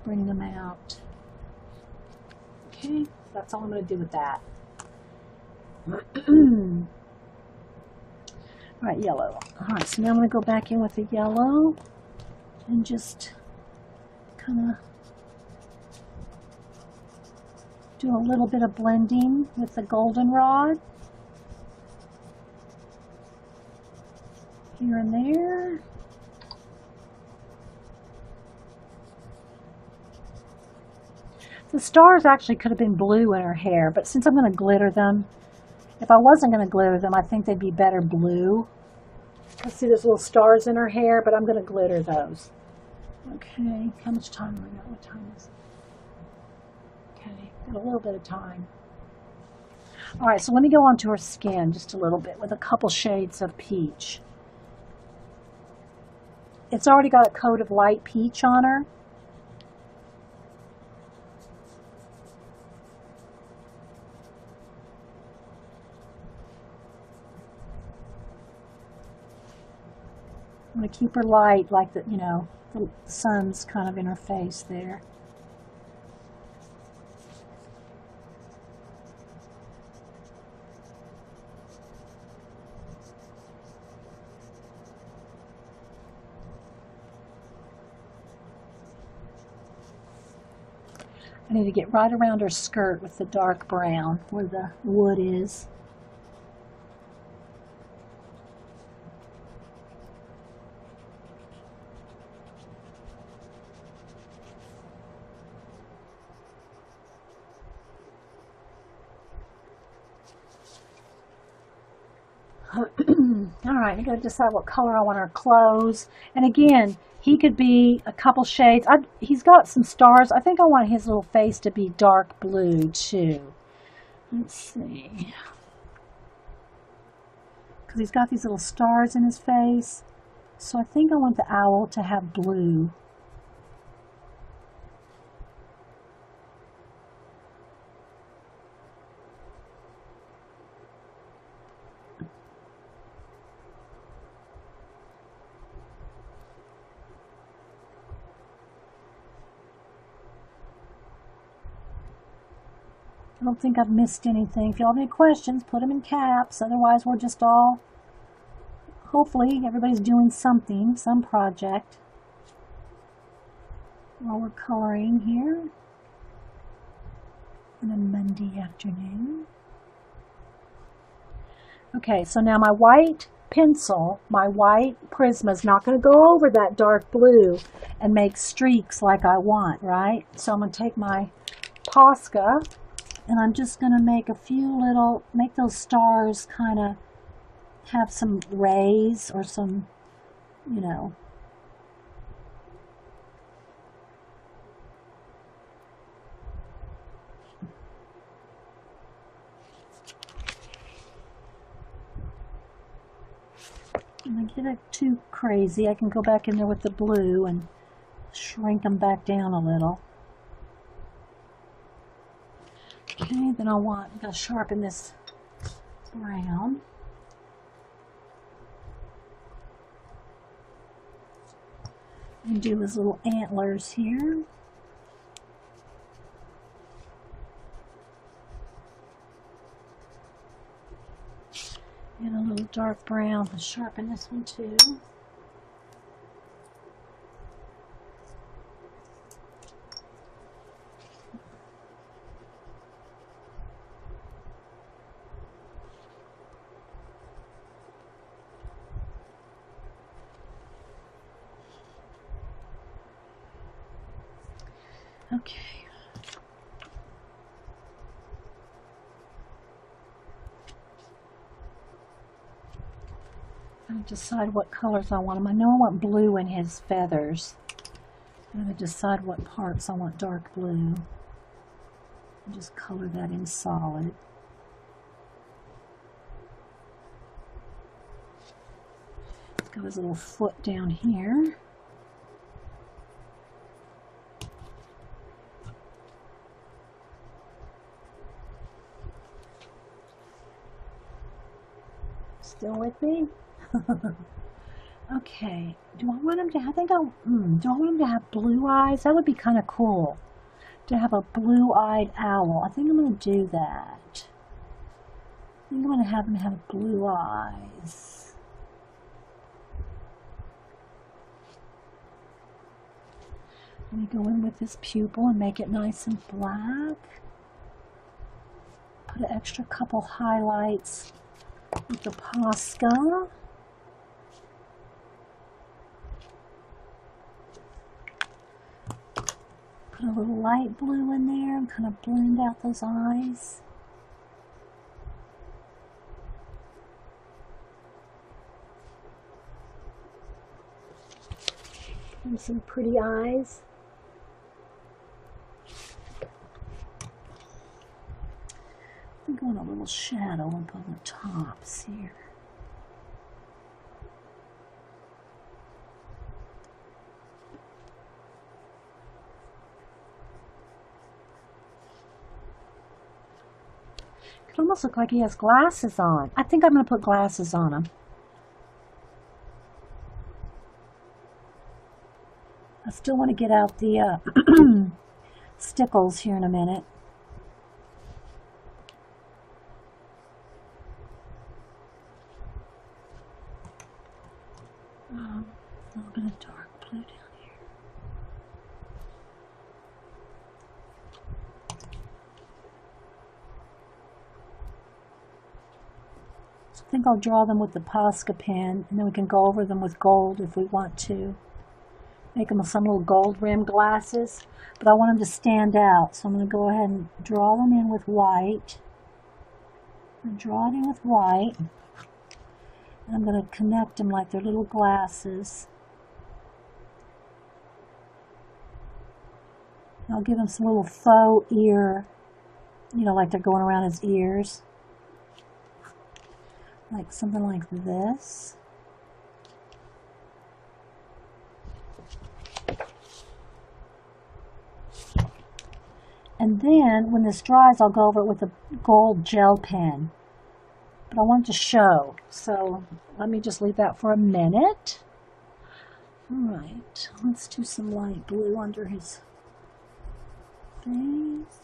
bring them out. Okay, that's all I'm going to do with that. All right, yellow. All right, so now I'm going to go back in with the yellow and just kind of do a little bit of blending with the goldenrod here and there. The stars actually could have been blue in her hair, but since I'm going to glitter them, if I wasn't going to glitter them, I think they'd be better blue. Let's see, there's little stars in her hair, but I'm going to glitter those. Okay, how much time do I got? What time is it? Okay, got a little bit of time. All right, so let me go onto her skin just a little bit with a couple shades of peach. It's already got a coat of light peach on her. I'm going to keep her light, like the, you know, the sun's kind of in her face there. I need to get right around her skirt with the dark brown where the wood is. All right, I gotta decide what color I want our clothes. And again, he could be a couple shades. He's got some stars. I think I want his little face to be dark blue too. Let's see. Because he's got these little stars in his face. So I think I want the owl to have blue. I don't think I've missed anything. If y'all have any questions, put them in caps. Otherwise, we're just all, hopefully, everybody's doing something, some project while we're coloring here on a Monday afternoon. Okay, so now my white pencil, my white Prisma is not going to go over that dark blue and make streaks like I want, right? So I'm going to take my Posca and I'm just going to make a few little, make those stars kind of have some rays or some, you know, When I get it too crazy, I can go back in there with the blue and shrink them back down a little. Okay, then I'm going to sharpen this brown. And do his little antlers here. And a little dark brown. Let's sharpen this one too. Okay. I'm going to decide what colors I want him. I know I want blue in his feathers. I'm going to decide what parts I want dark blue. And just color that in solid. He's got his little foot down here. Still with me? Okay. Do I want him to? I think do I want him to have blue eyes? That would be kind of cool. To have a blue-eyed owl. I think I'm going to do that. I think I'm going to have him have blue eyes. Let me go in with this pupil and make it nice and black. Put an extra couple highlights with the Posca. Put a little light blue in there and kind of blend out those eyes. And some pretty eyes. I'm going a little shadow up on the tops here. It almost looks like he has glasses on. I think I'm going to put glasses on him. I still want to get out the stickles here in a minute. A little bit of dark blue down here. So I think I'll draw them with the Posca pen, and then we can go over them with gold if we want to. Make them some little gold rimmed glasses, but I want them to stand out, so I'm going to go ahead and draw them in with white. And draw it in with white. And I'm going to connect them like they're little glasses. And I'll give him some little faux ear, you know, like they're going around his ears. Like something like this. And then, when this dries, I'll go over it with a gold gel pen. But I want it to show, so let me just leave that for a minute. Alright, let's do some light blue under his face.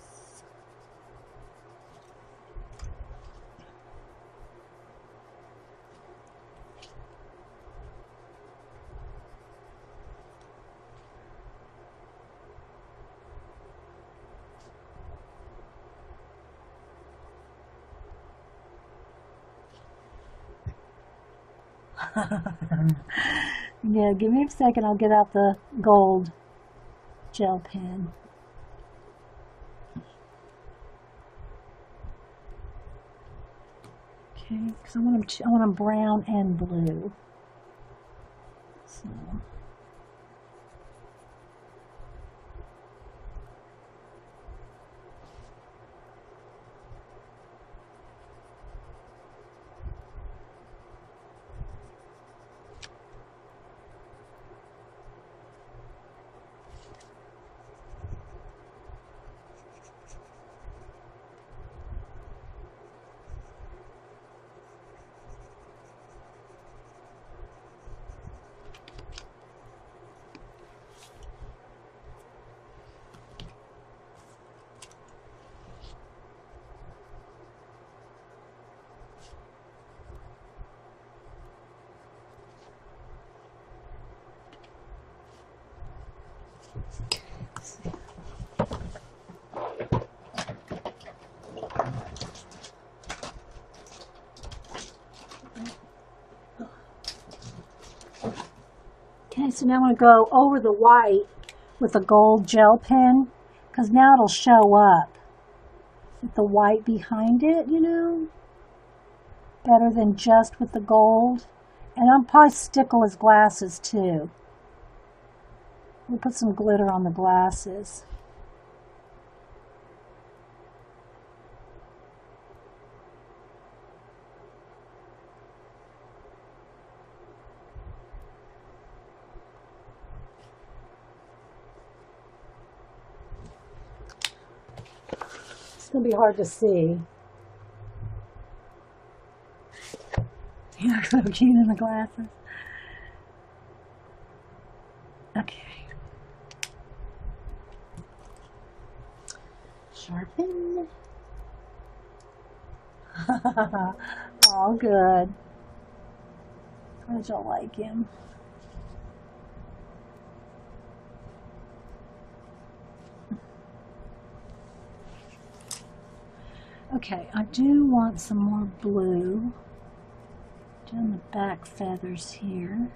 Yeah, give me a second, I'll get out the gold gel pen. Okay, because I want them brown and blue. So. so now I'm going to go over the white with a gold gel pen, because now it'll show up with the white behind it, you know, better than just with the gold. And I'll probably stickle his glasses too. We'll put some glitter on the glasses. It's going to be hard to see. You're so cute in the glasses. Okay. Sharpen. All good. How'd y'all like him? Okay, I do want some more blue down the back feathers here.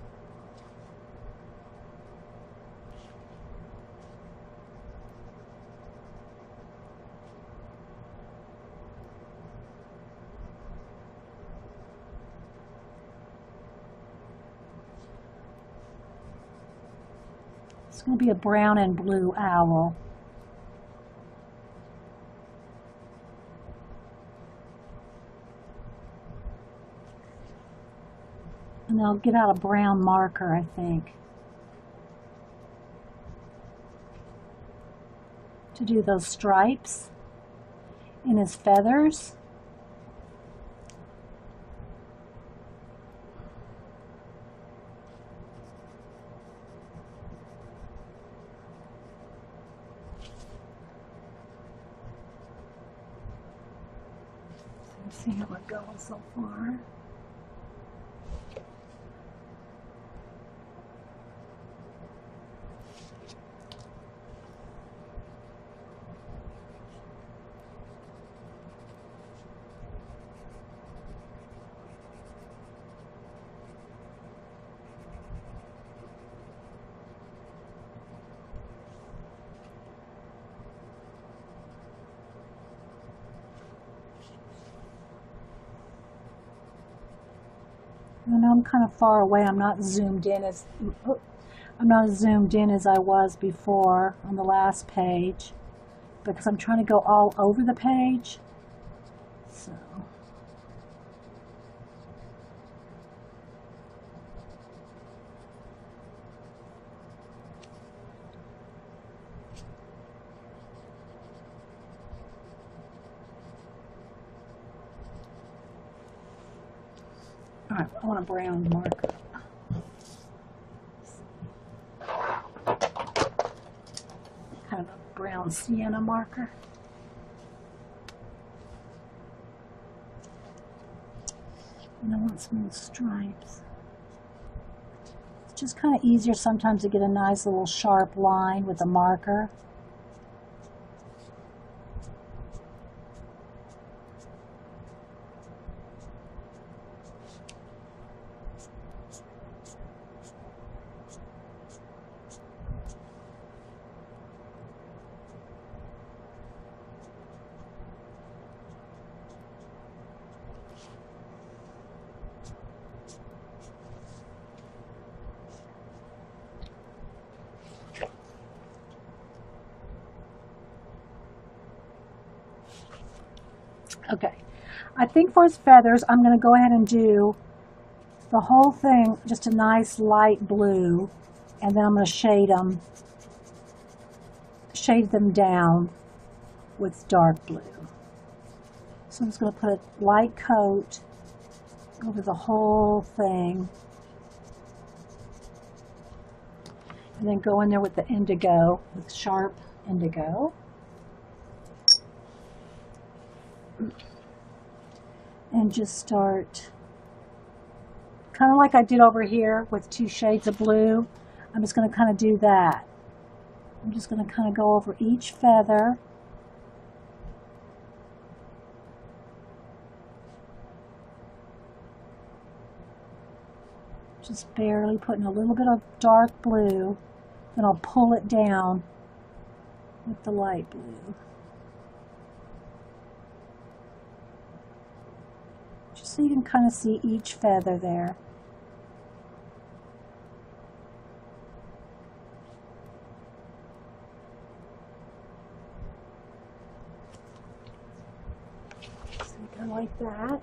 It's going to be a brown and blue owl. And I'll get out a brown marker, I think, to do those stripes in his feathers. Let's see how it goes so far. I know I'm kind of far away. I'm not zoomed in as I was before on the last page, because I'm trying to go all over the page. So all right, I want a brown marker. Kind of a brown sienna marker. And I want some of those stripes. It's just kind of easier sometimes to get a nice little sharp line with a marker. Okay, I think for his feathers, I'm going to go ahead and do the whole thing, just a nice light blue, and then I'm going to shade them down with dark blue. So I'm just going to put a light coat over the whole thing, and then go in there with the indigo, with sharp indigo. And just start kind of like I did over here with 2 shades of blue. I'm just going to kind of do that. I'm just going to kind of go over each feather. Just barely putting a little bit of dark blue, then I'll pull it down with the light blue. Just so you can kind of see each feather there. So you go like that.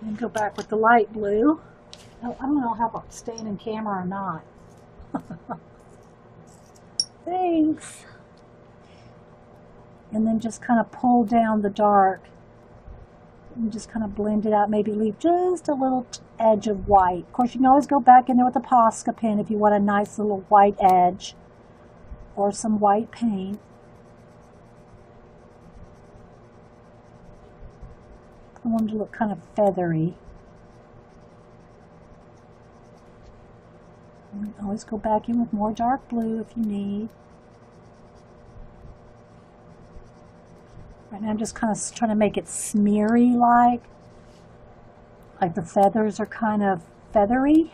And go back with the light blue. Oh, I don't know how about staying in camera or not. Thanks. And then just kind of pull down the dark and just kind of blend it out. Maybe leave just a little edge of white. Of course, you can always go back in there with a Posca pen if you want a nice little white edge or some white paint. I want it to look kind of feathery. And always go back in with more dark blue if you need. Right now I'm just kind of trying to make it smeary like the feathers are kind of feathery.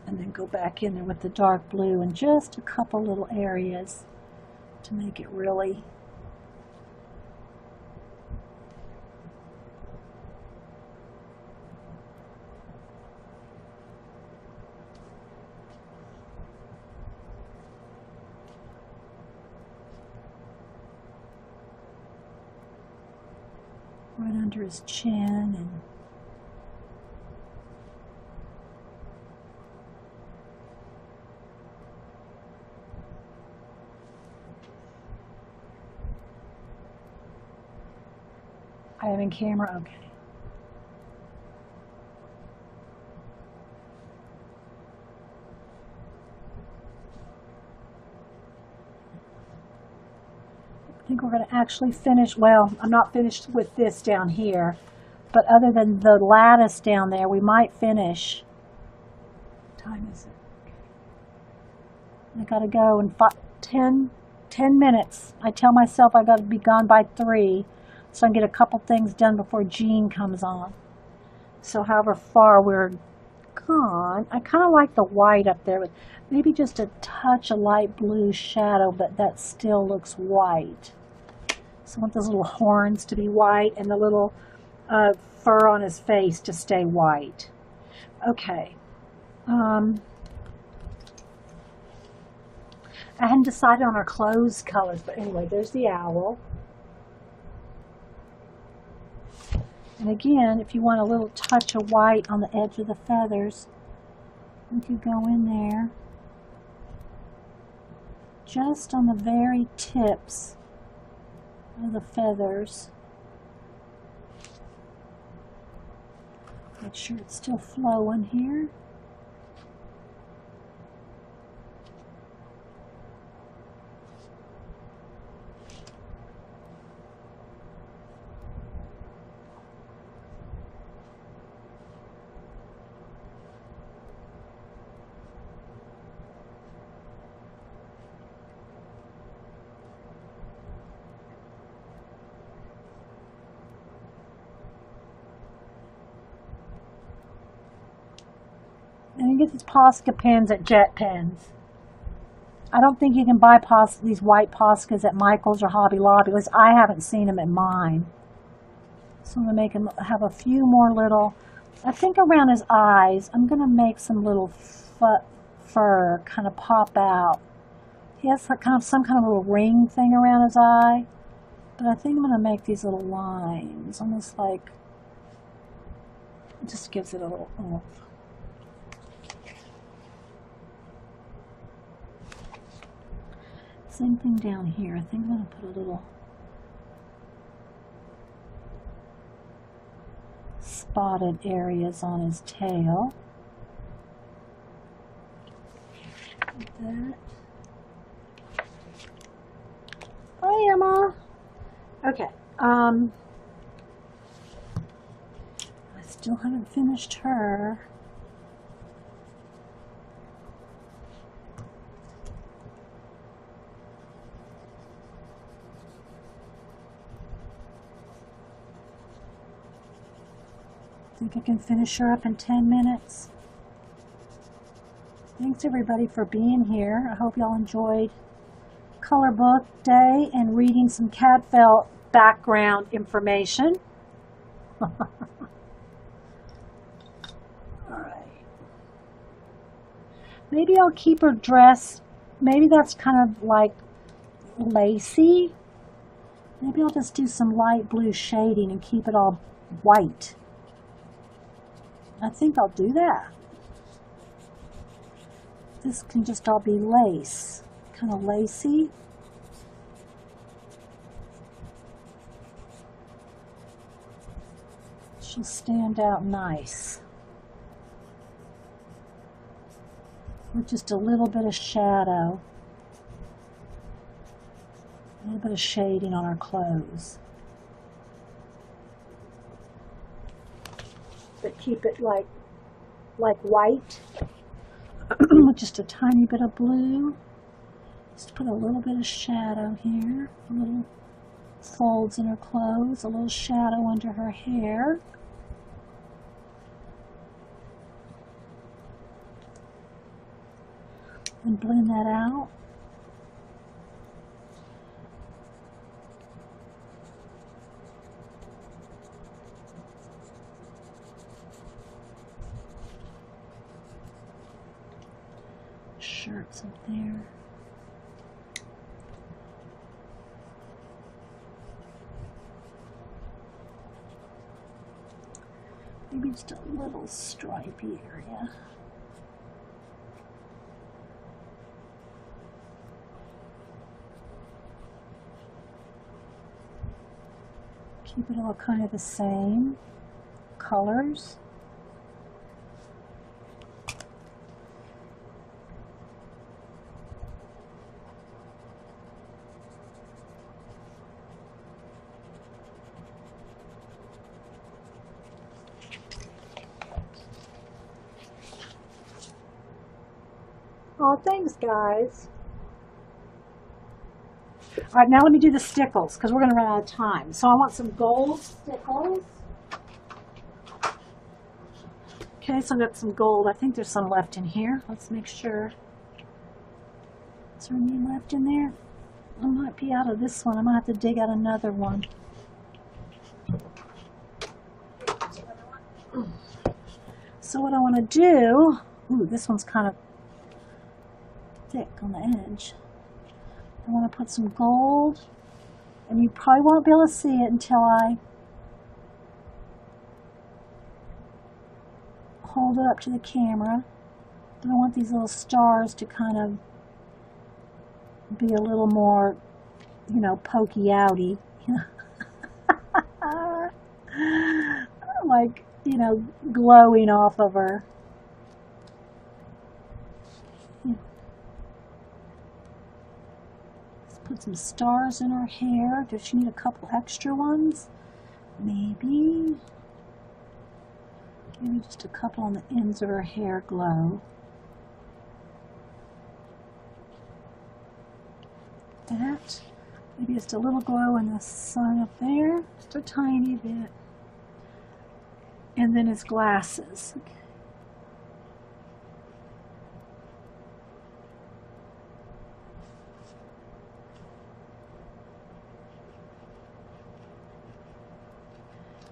And then go back in there with the dark blue in just a couple little areas to make it really right under his chin and I am in camera, okay. I think we're going to actually finish, well, I'm not finished with this down here, but other than the lattice down there, we might finish. What time is it? I got to go in 10 minutes. I tell myself I got to be gone by 3. So I can get a couple things done before Jean comes on. So however far we're gone, I kind of like the white up there, with maybe just a touch of light blue shadow, but that still looks white. So I want those little horns to be white and the little fur on his face to stay white. Okay. I hadn't decided on our clothes colors, but anyway, there's the owl. And again, if you want a little touch of white on the edge of the feathers, you can go in there just on the very tips of the feathers. Make sure it's still flowing here. And you get these Posca pens at Jet Pens. I don't think you can buy these white Poscas at Michael's or Hobby Lobby. At least I haven't seen them at mine. So I'm going to make him have a few more little, I think around his eyes, I'm going to make some little fur kind of pop out. He has some kind of little ring thing around his eye. But I think I'm going to make these little lines, almost like, it just gives it a little oomph. Same thing down here. I think I'm going to put a little spotted areas on his tail. Like that. Hi, Emma. Okay. I still haven't finished her. Think I can finish her up in 10 minutes. Thanks everybody for being here. I hope y'all enjoyed Color Book Day and reading some Cadfael background information. Alright. Maybe I'll keep her dress, maybe that's kind of like lacy. Maybe I'll just do some light blue shading and keep it all white. I think I'll do that. This can just all be lace, kind of lacy. She'll stand out nice. With just a little bit of shadow, a little bit of shading on her clothes. But keep it like white with just a tiny bit of blue. Just put a little bit of shadow here, a little folds in her clothes, a little shadow under her hair. And blend that out. Shirts up there. Maybe just a little stripy area. Keep it all kind of the same colors. Oh, thanks, guys. All right, now let me do the stickles because we're going to run out of time. So I want some gold stickles. Okay, so I've got some gold. I think there's some left in here. Let's make sure. Is there any left in there? I might be out of this one. I might have to dig out another one. So what I want to do, ooh, this one's kind of thick on the edge. I want to put some gold, and you probably won't be able to see it until I hold it up to the camera. But I want these little stars to kind of be a little more, you know, pokey outy. Like, you know, glowing off of her. Put some stars in her hair. Does she need a couple extra ones? Maybe. Maybe just a couple on the ends of her hair glow. That. Maybe just a little glow in the sun up there. Just a tiny bit. And then his glasses. Okay.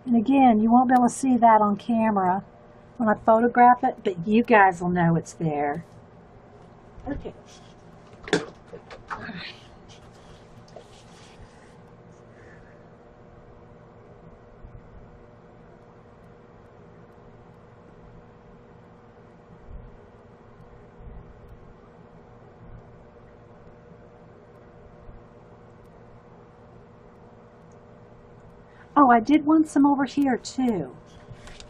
And again, you won't be able to see that on camera when I photograph it, but you guys will know it's there. Okay. All right. Oh, I did want some over here too.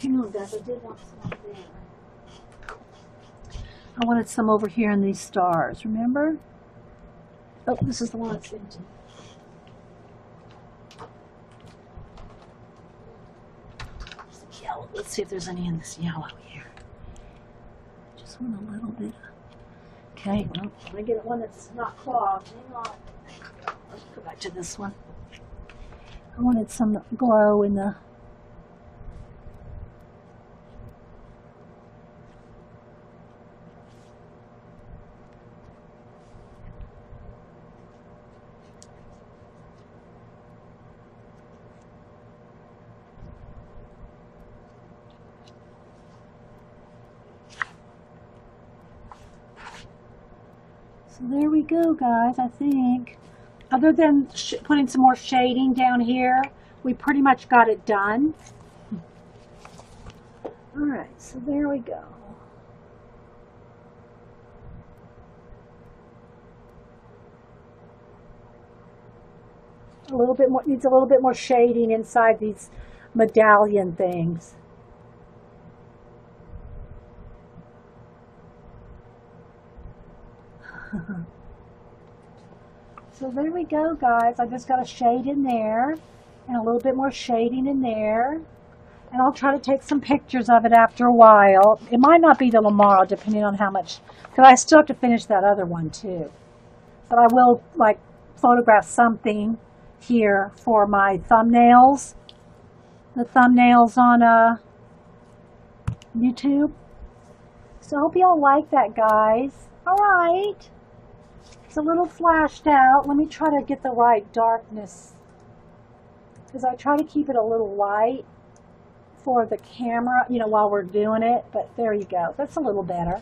Hang on, guys, I did want some over there. I wanted some over here in these stars, remember? Oh, this is the one that's empty. Yellow. Let's see if there's any in this yellow here. Just want a little bit. Okay, well, I'm going to get one that's not clogged. Hang on. Let's go back to this one. I wanted some glow in the... So there we go, guys, I think. Other than putting some more shading down here, we pretty much got it done. All right, so there we go. A little bit more, needs a little bit more shading inside these medallion things. So there we go, guys. I just got a shade in there and a little bit more shading in there. And I'll try to take some pictures of it after a while. It might not be till tomorrow, depending on how much, because I still have to finish that other one too. But I will, like, photograph something here for my thumbnails. The thumbnails on YouTube. So I hope you all like that, guys. All right. It's a little flashed out. Let me try to get the right darkness, because I try to keep it a little light for the camera, you know, while we're doing it. But there you go. That's a little better.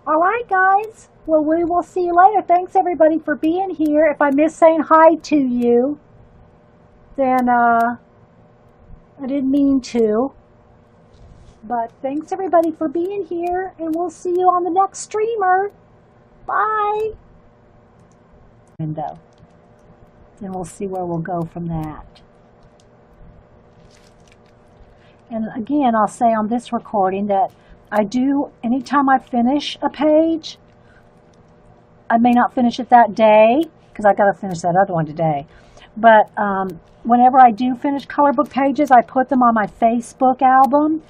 All right, guys. Well, we will see you later. Thanks, everybody, for being here. If I miss saying hi to you, then I didn't mean to. But thanks, everybody, for being here, and we'll see you on the next streamer. Bye. Window. And we'll see where we'll go from that. And again, I'll say on this recording that I do, anytime I finish a page, I may not finish it that day, because I got to finish that other one today. But whenever I do finish color book pages, I put them on my Facebook album.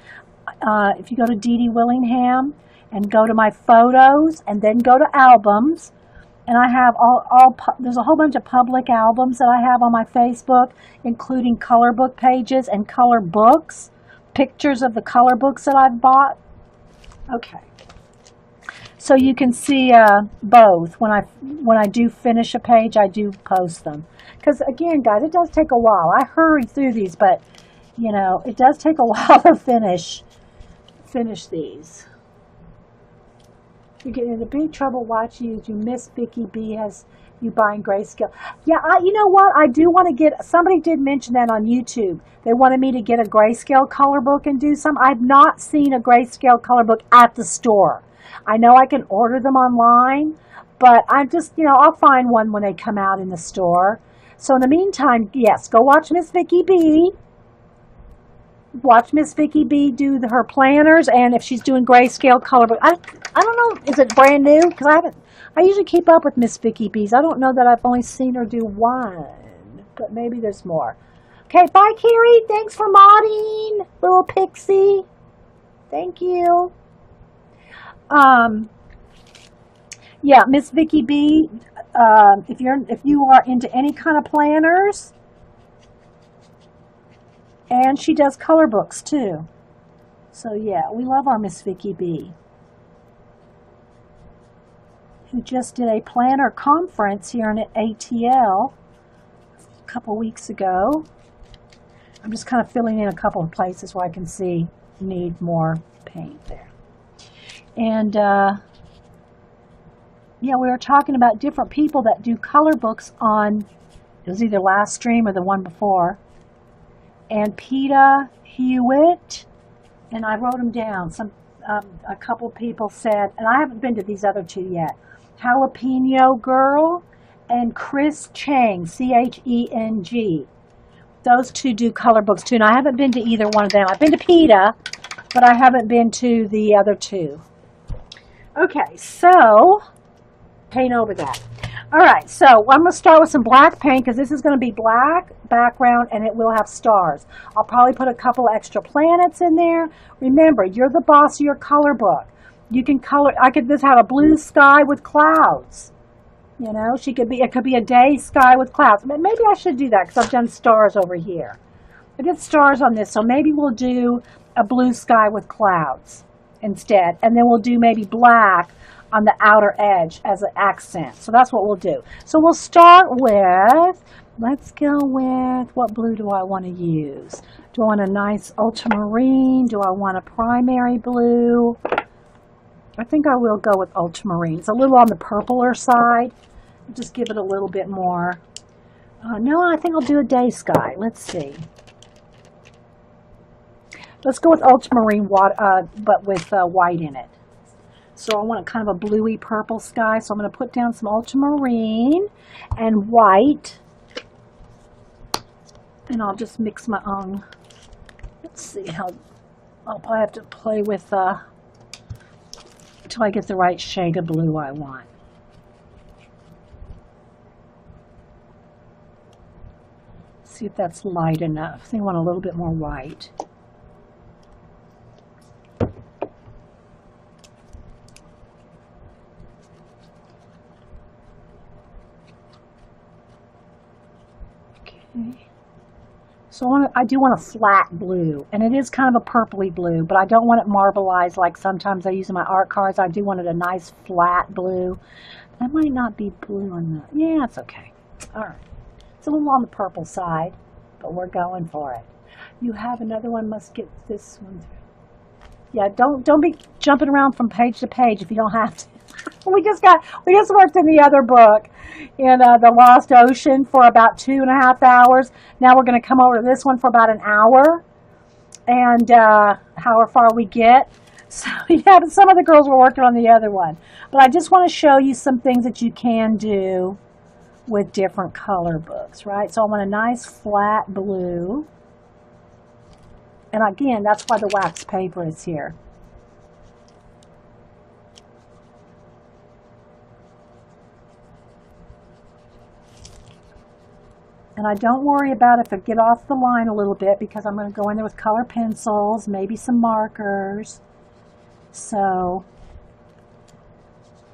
If you go to Dee Dee Willingham and go to my photos and then go to albums, and I have there's a whole bunch of public albums that I have on my Facebook, including color book pages and color books, pictures of the color books that I've bought. Okay. So you can see both. When I do finish a page, I do post them. Because again, guys, it does take a while. I hurry through these, but you know, it does take a while to finish these. You're getting into big trouble watching you. You miss Vicky B has you buying grayscale. Yeah, you know what? I do want to get, somebody did mention that on YouTube. They wanted me to get a grayscale color book and do some. I've not seen a grayscale color book at the store. I know I can order them online, but I'm just, you know, I'll find one when they come out in the store. So in the meantime, yes, go watch Miss Vicky B. Watch Miss Vicky B do her planners, and if she's doing grayscale color book, I don't know, is it brand new? Because I usually keep up with Miss Vicky B's. I don't know that I've only seen her do one, but maybe there's more. Okay, bye, Carrie. Thanks for modding, little pixie. Thank you. Yeah, Miss Vicky B. If you are into any kind of planners. And she does color books too. So yeah, we love our Miss Vicky B. who just did a planner conference here in ATL a couple weeks ago. I'm just kind of filling in a couple of places where I can see need more paint there. And yeah, we were talking about different people that do color books on, it was either last stream or the one before. And PETA Hewitt, and I wrote them down. A couple people said, and I haven't been to these other two yet, Jalapeno Girl and Chris Cheng, Cheng. Those two do color books too, and I haven't been to either one of them. I've been to PETA, but I haven't been to the other two. Okay, so paint over that. All right, so I'm going to start with some black paint because this is going to be black background and it will have stars. I'll probably put a couple extra planets in there. Remember, you're the boss of your color book. You can color, I could just have a blue sky with clouds. You know, it could be a day sky with clouds. Maybe I should do that because I've done stars over here. I did stars on this, so maybe we'll do a blue sky with clouds instead. And then we'll do maybe black on the outer edge as an accent. So that's what we'll do. So we'll start with, let's go with, what blue do I want to use? Do I want a nice ultramarine? Do I want a primary blue? I think I will go with ultramarine. It's a little on the purpler side. Just give it a little bit more. No, I think I'll do a day sky. Let's see. Let's go with ultramarine, but with white in it. So I want kind of a bluey purple sky. So I'm going to put down some ultramarine and white. And I'll just mix my own. Let's see how, I'll probably have to play with until I get the right shade of blue I want. See if that's light enough. I think I want a little bit more white. So I do want a flat blue, and it is kind of a purpley blue, but I don't want it marbleized like sometimes I use in my art cards. I do want it a nice flat blue. That might not be blue enough. Yeah, it's okay. All right. It's a little on the purple side, but we're going for it. You have another one, must get this one through. Yeah, don't be jumping around from page to page if you don't have to. We just worked in the other book in the Lost Ocean for about 2.5 hours. Now we're going to come over to this one for about an hour, and however far we get. So yeah, but some of the girls were working on the other one. But I just want to show you some things that you can do with different color books, right? So I want a nice flat blue. And again, that's why the wax paper is here. And I don't worry about if I get off the line a little bit because I'm going to go in there with color pencils, maybe some markers. So,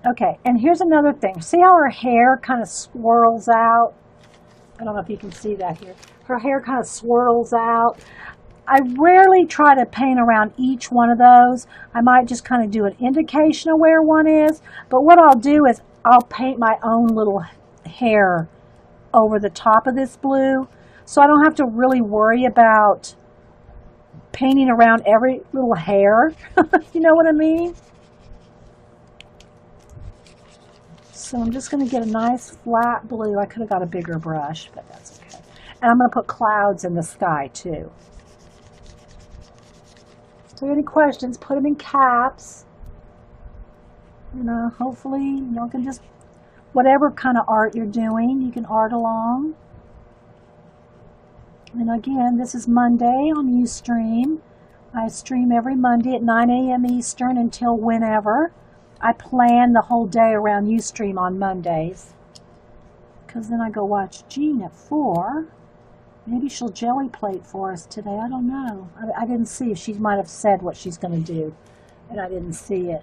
okay, and here's another thing. See how her hair kind of swirls out? I don't know if you can see that here. Her hair kind of swirls out. I rarely try to paint around each one of those. I might just kind of do an indication of where one is. But what I'll do is I'll paint my own little hair over the top of this blue. So I don't have to really worry about painting around every little hair. You know what I mean? So I'm just going to get a nice flat blue. I could have got a bigger brush, but that's okay. And I'm going to put clouds in the sky too. So any questions, put them in caps. You know, hopefully you can just, whatever kind of art you're doing, you can art along. And again, this is Monday on Ustream. I stream every Monday at 9 a.m. Eastern until whenever. I plan the whole day around Ustream on Mondays. Because then I go watch Jean at 4. Maybe she'll jelly plate for us today. I don't know. I didn't see. She might have said what she's going to do, and I didn't see it.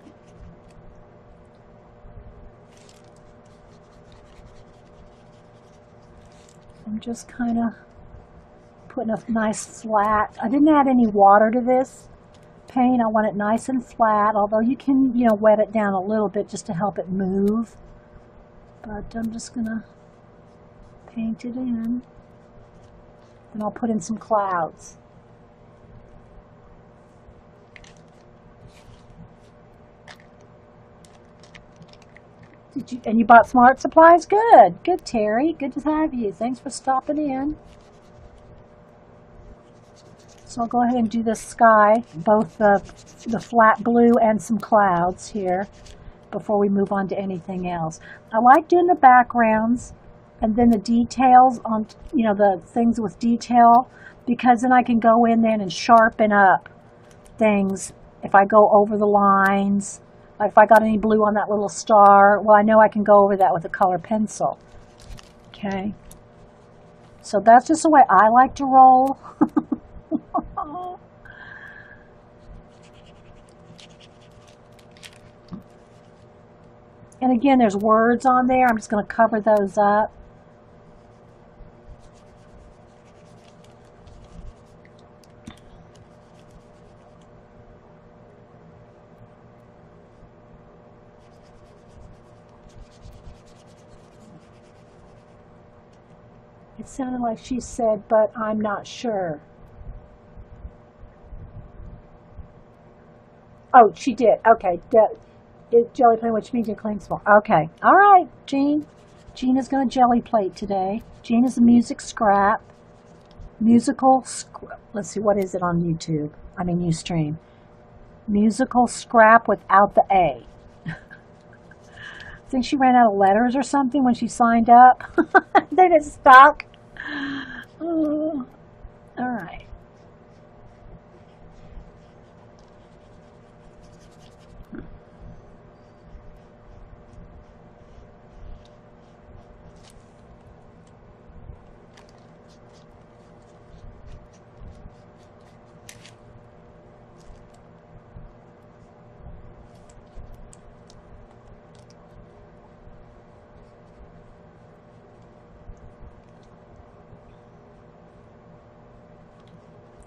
I'm just kind of putting a nice flat. I didn't add any water to this paint. I want it nice and flat, although you can, wet it down a little bit just to help it move. but I'm just going to paint it in. And I'll put in some clouds. And you bought some art supplies? Good. Good, Terry. Good to have you. Thanks for stopping in. So I'll go ahead and do the sky, both the flat blue and some clouds here before we move on to anything else. I like doing the backgrounds and then the details on, you know, the things with detail, because then I can go in there and sharpen up things if I go over the lines. Like if I got any blue on that little star, well, I know I can go over that with a color pencil. Okay. So that's just the way I like to roll. And again, there's words on there. I'm just going to cover those up. It sounded like she said, but I'm not sure. Oh, she did. Okay. Jelly plate, which means you clean small. Okay. All right, Jean. Jean is going to jelly plate today. Jean is a music scrap. Let's see, what is it on YouTube? I mean, Ustream. Musical scrap without the A. I think she ran out of letters or something when she signed up. Then it stuck. All right.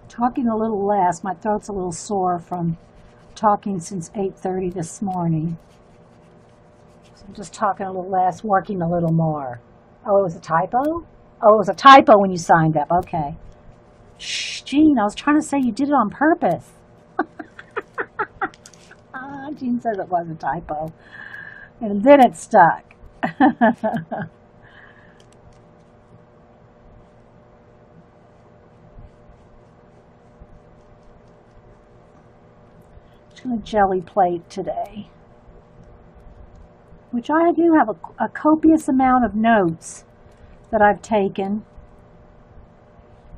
Talking a little less. My throat's a little sore from talking since 8:30 this morning. So I'm just talking a little less, working a little more. Oh, it was a typo? Oh, it was a typo when you signed up. Okay. Shh, Jean, I was trying to say you did it on purpose. Jean says it was a typo. And then it stuck. A jelly plate today, which I do have a copious amount of notes that I've taken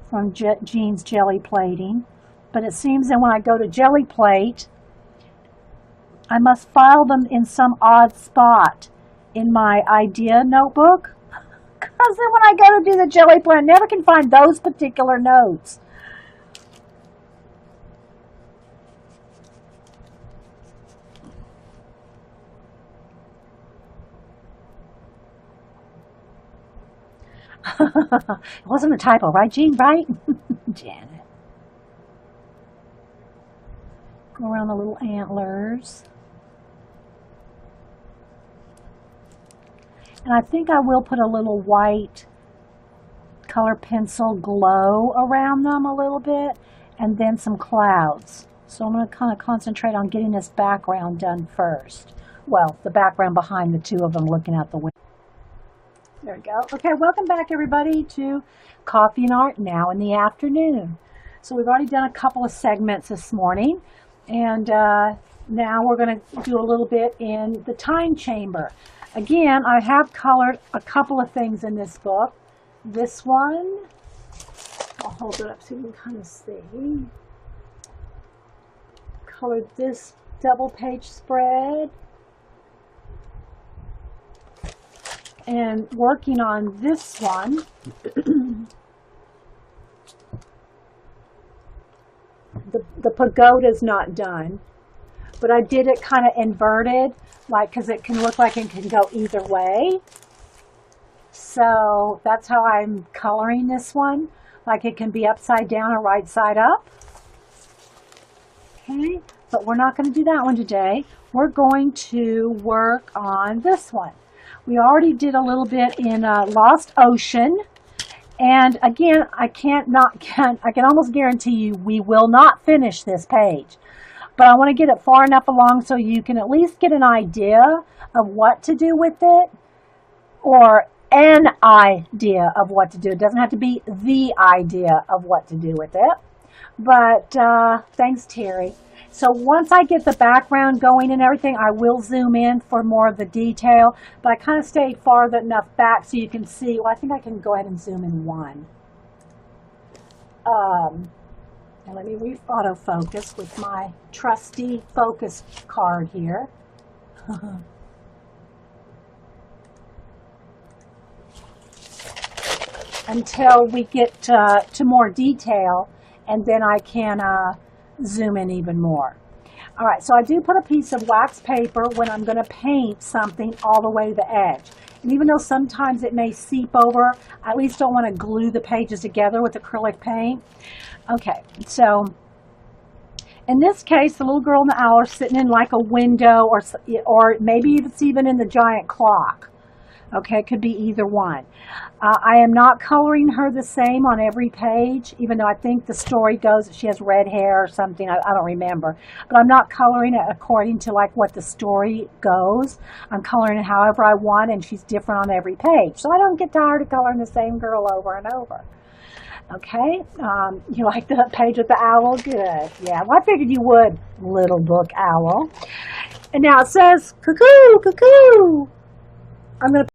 from Jean's jelly plating, but it seems that when I go to jelly plate, I must file them in some odd spot in my idea notebook, because then when I go to do the jelly plate, I never can find those particular notes. It wasn't a typo, right, Jean? Right? Janet. Go around the little antlers. And I think I will put a little white color pencil glow around them a little bit, and then some clouds. So I'm going to kind of concentrate on getting this background done first. Well, the background behind the two of them looking out the window. There we go. Okay, welcome back everybody to Coffee and Art now in the afternoon. So we've already done a couple of segments this morning, and now we're going to do a little bit in the time chamber. Again, I have colored a couple of things in this book. This one, I'll hold it up so you can kind of see. Colored this double page spread. And working on this one, the pagoda's not done, but I did it kind of inverted, like, because it can look like it can go either way. So that's how I'm coloring this one, like it can be upside down or right side up. Okay, but we're not going to do that one today. We're going to work on this one, We already did a little bit in Lost Ocean. And again, I can almost guarantee you we will not finish this page. But I want to get it far enough along so you can at least get an idea of what to do with it, or an idea of what to do. It doesn't have to be the idea of what to do with it. But thanks, Terry. So once I get the background going and everything, I will zoom in for more of the detail. But I kind of stayed far enough back so you can see. Well, I think I can go ahead and zoom in one. And let me autofocus with my trusty focus card here. Until we get to more detail, and then I can zoom in even more. All right, so I do put a piece of wax paper when I'm going to paint something all the way to the edge. And even though sometimes it may seep over, I at least don't want to glue the pages together with acrylic paint. Okay, so in this case, the little girl and the owl are sitting in like a window, or maybe it's even in the giant clock. Okay, it could be either one. I am not coloring her the same on every page, even though I think the story goes that she has red hair or something. I don't remember. But I'm not coloring it according to like what the story goes. I'm coloring it however I want, and she's different on every page. So I don't get tired of coloring the same girl over and over. Okay, you like the page with the owl? Good. Yeah, well, I figured you would, little book owl. And now it says, cuckoo, cuckoo. I'm going to